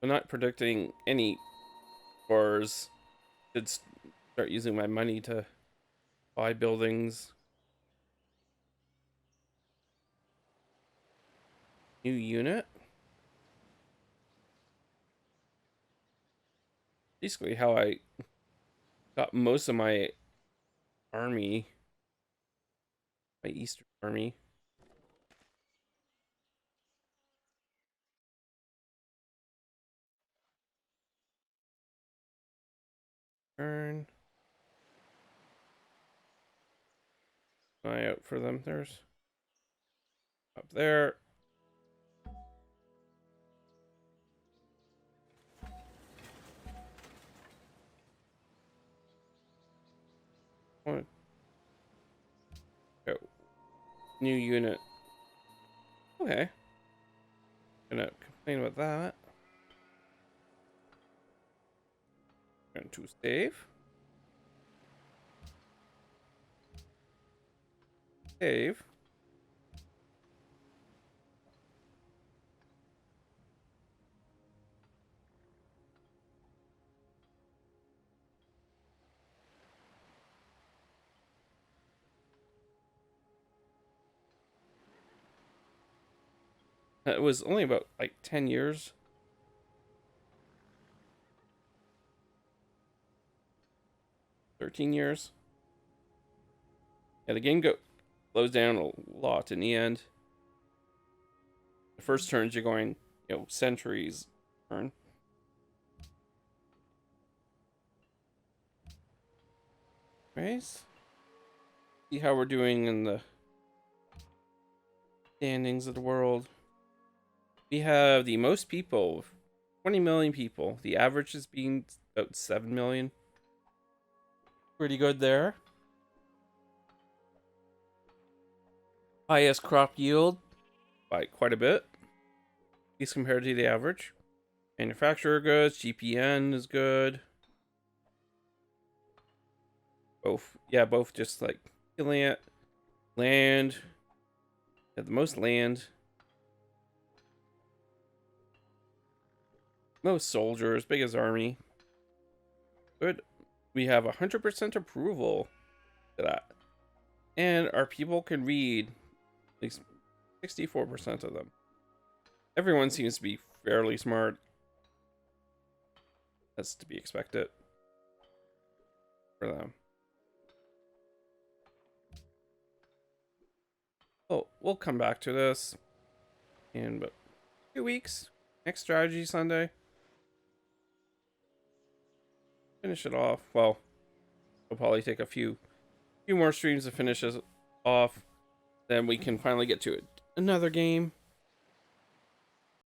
I'm not predicting any wars. Should start using my money to buy buildings. New unit. Basically how I got most of my army, my Eastern army. Turn. Eye out for them. There's up there. One. Go. New unit. Okay. Gonna complain about that. Going to save. Save. It was only about like 10 years. 13 years. Yeah, the game slows down a lot in the end. The first turns you're going, centuries turn. Right? See how we're doing in the standings of the world. We have the most people, 20 million people. The average is being about 7 million. Pretty good there. Highest crop yield by quite a bit, at least compared to the average. Manufacturer goods, GPN is good. Both just like killing it. Land. Had the most land. Most soldiers, biggest army. Good. We have 100% approval to that. And our people can read, at least 64% of them. Everyone seems to be fairly smart. That's to be expected for them. Oh, we'll come back to this in about 2 weeks. Next strategy Sunday. Finish it off. Well, we'll probably take a few more streams to finish us off. Then we can finally get to another game.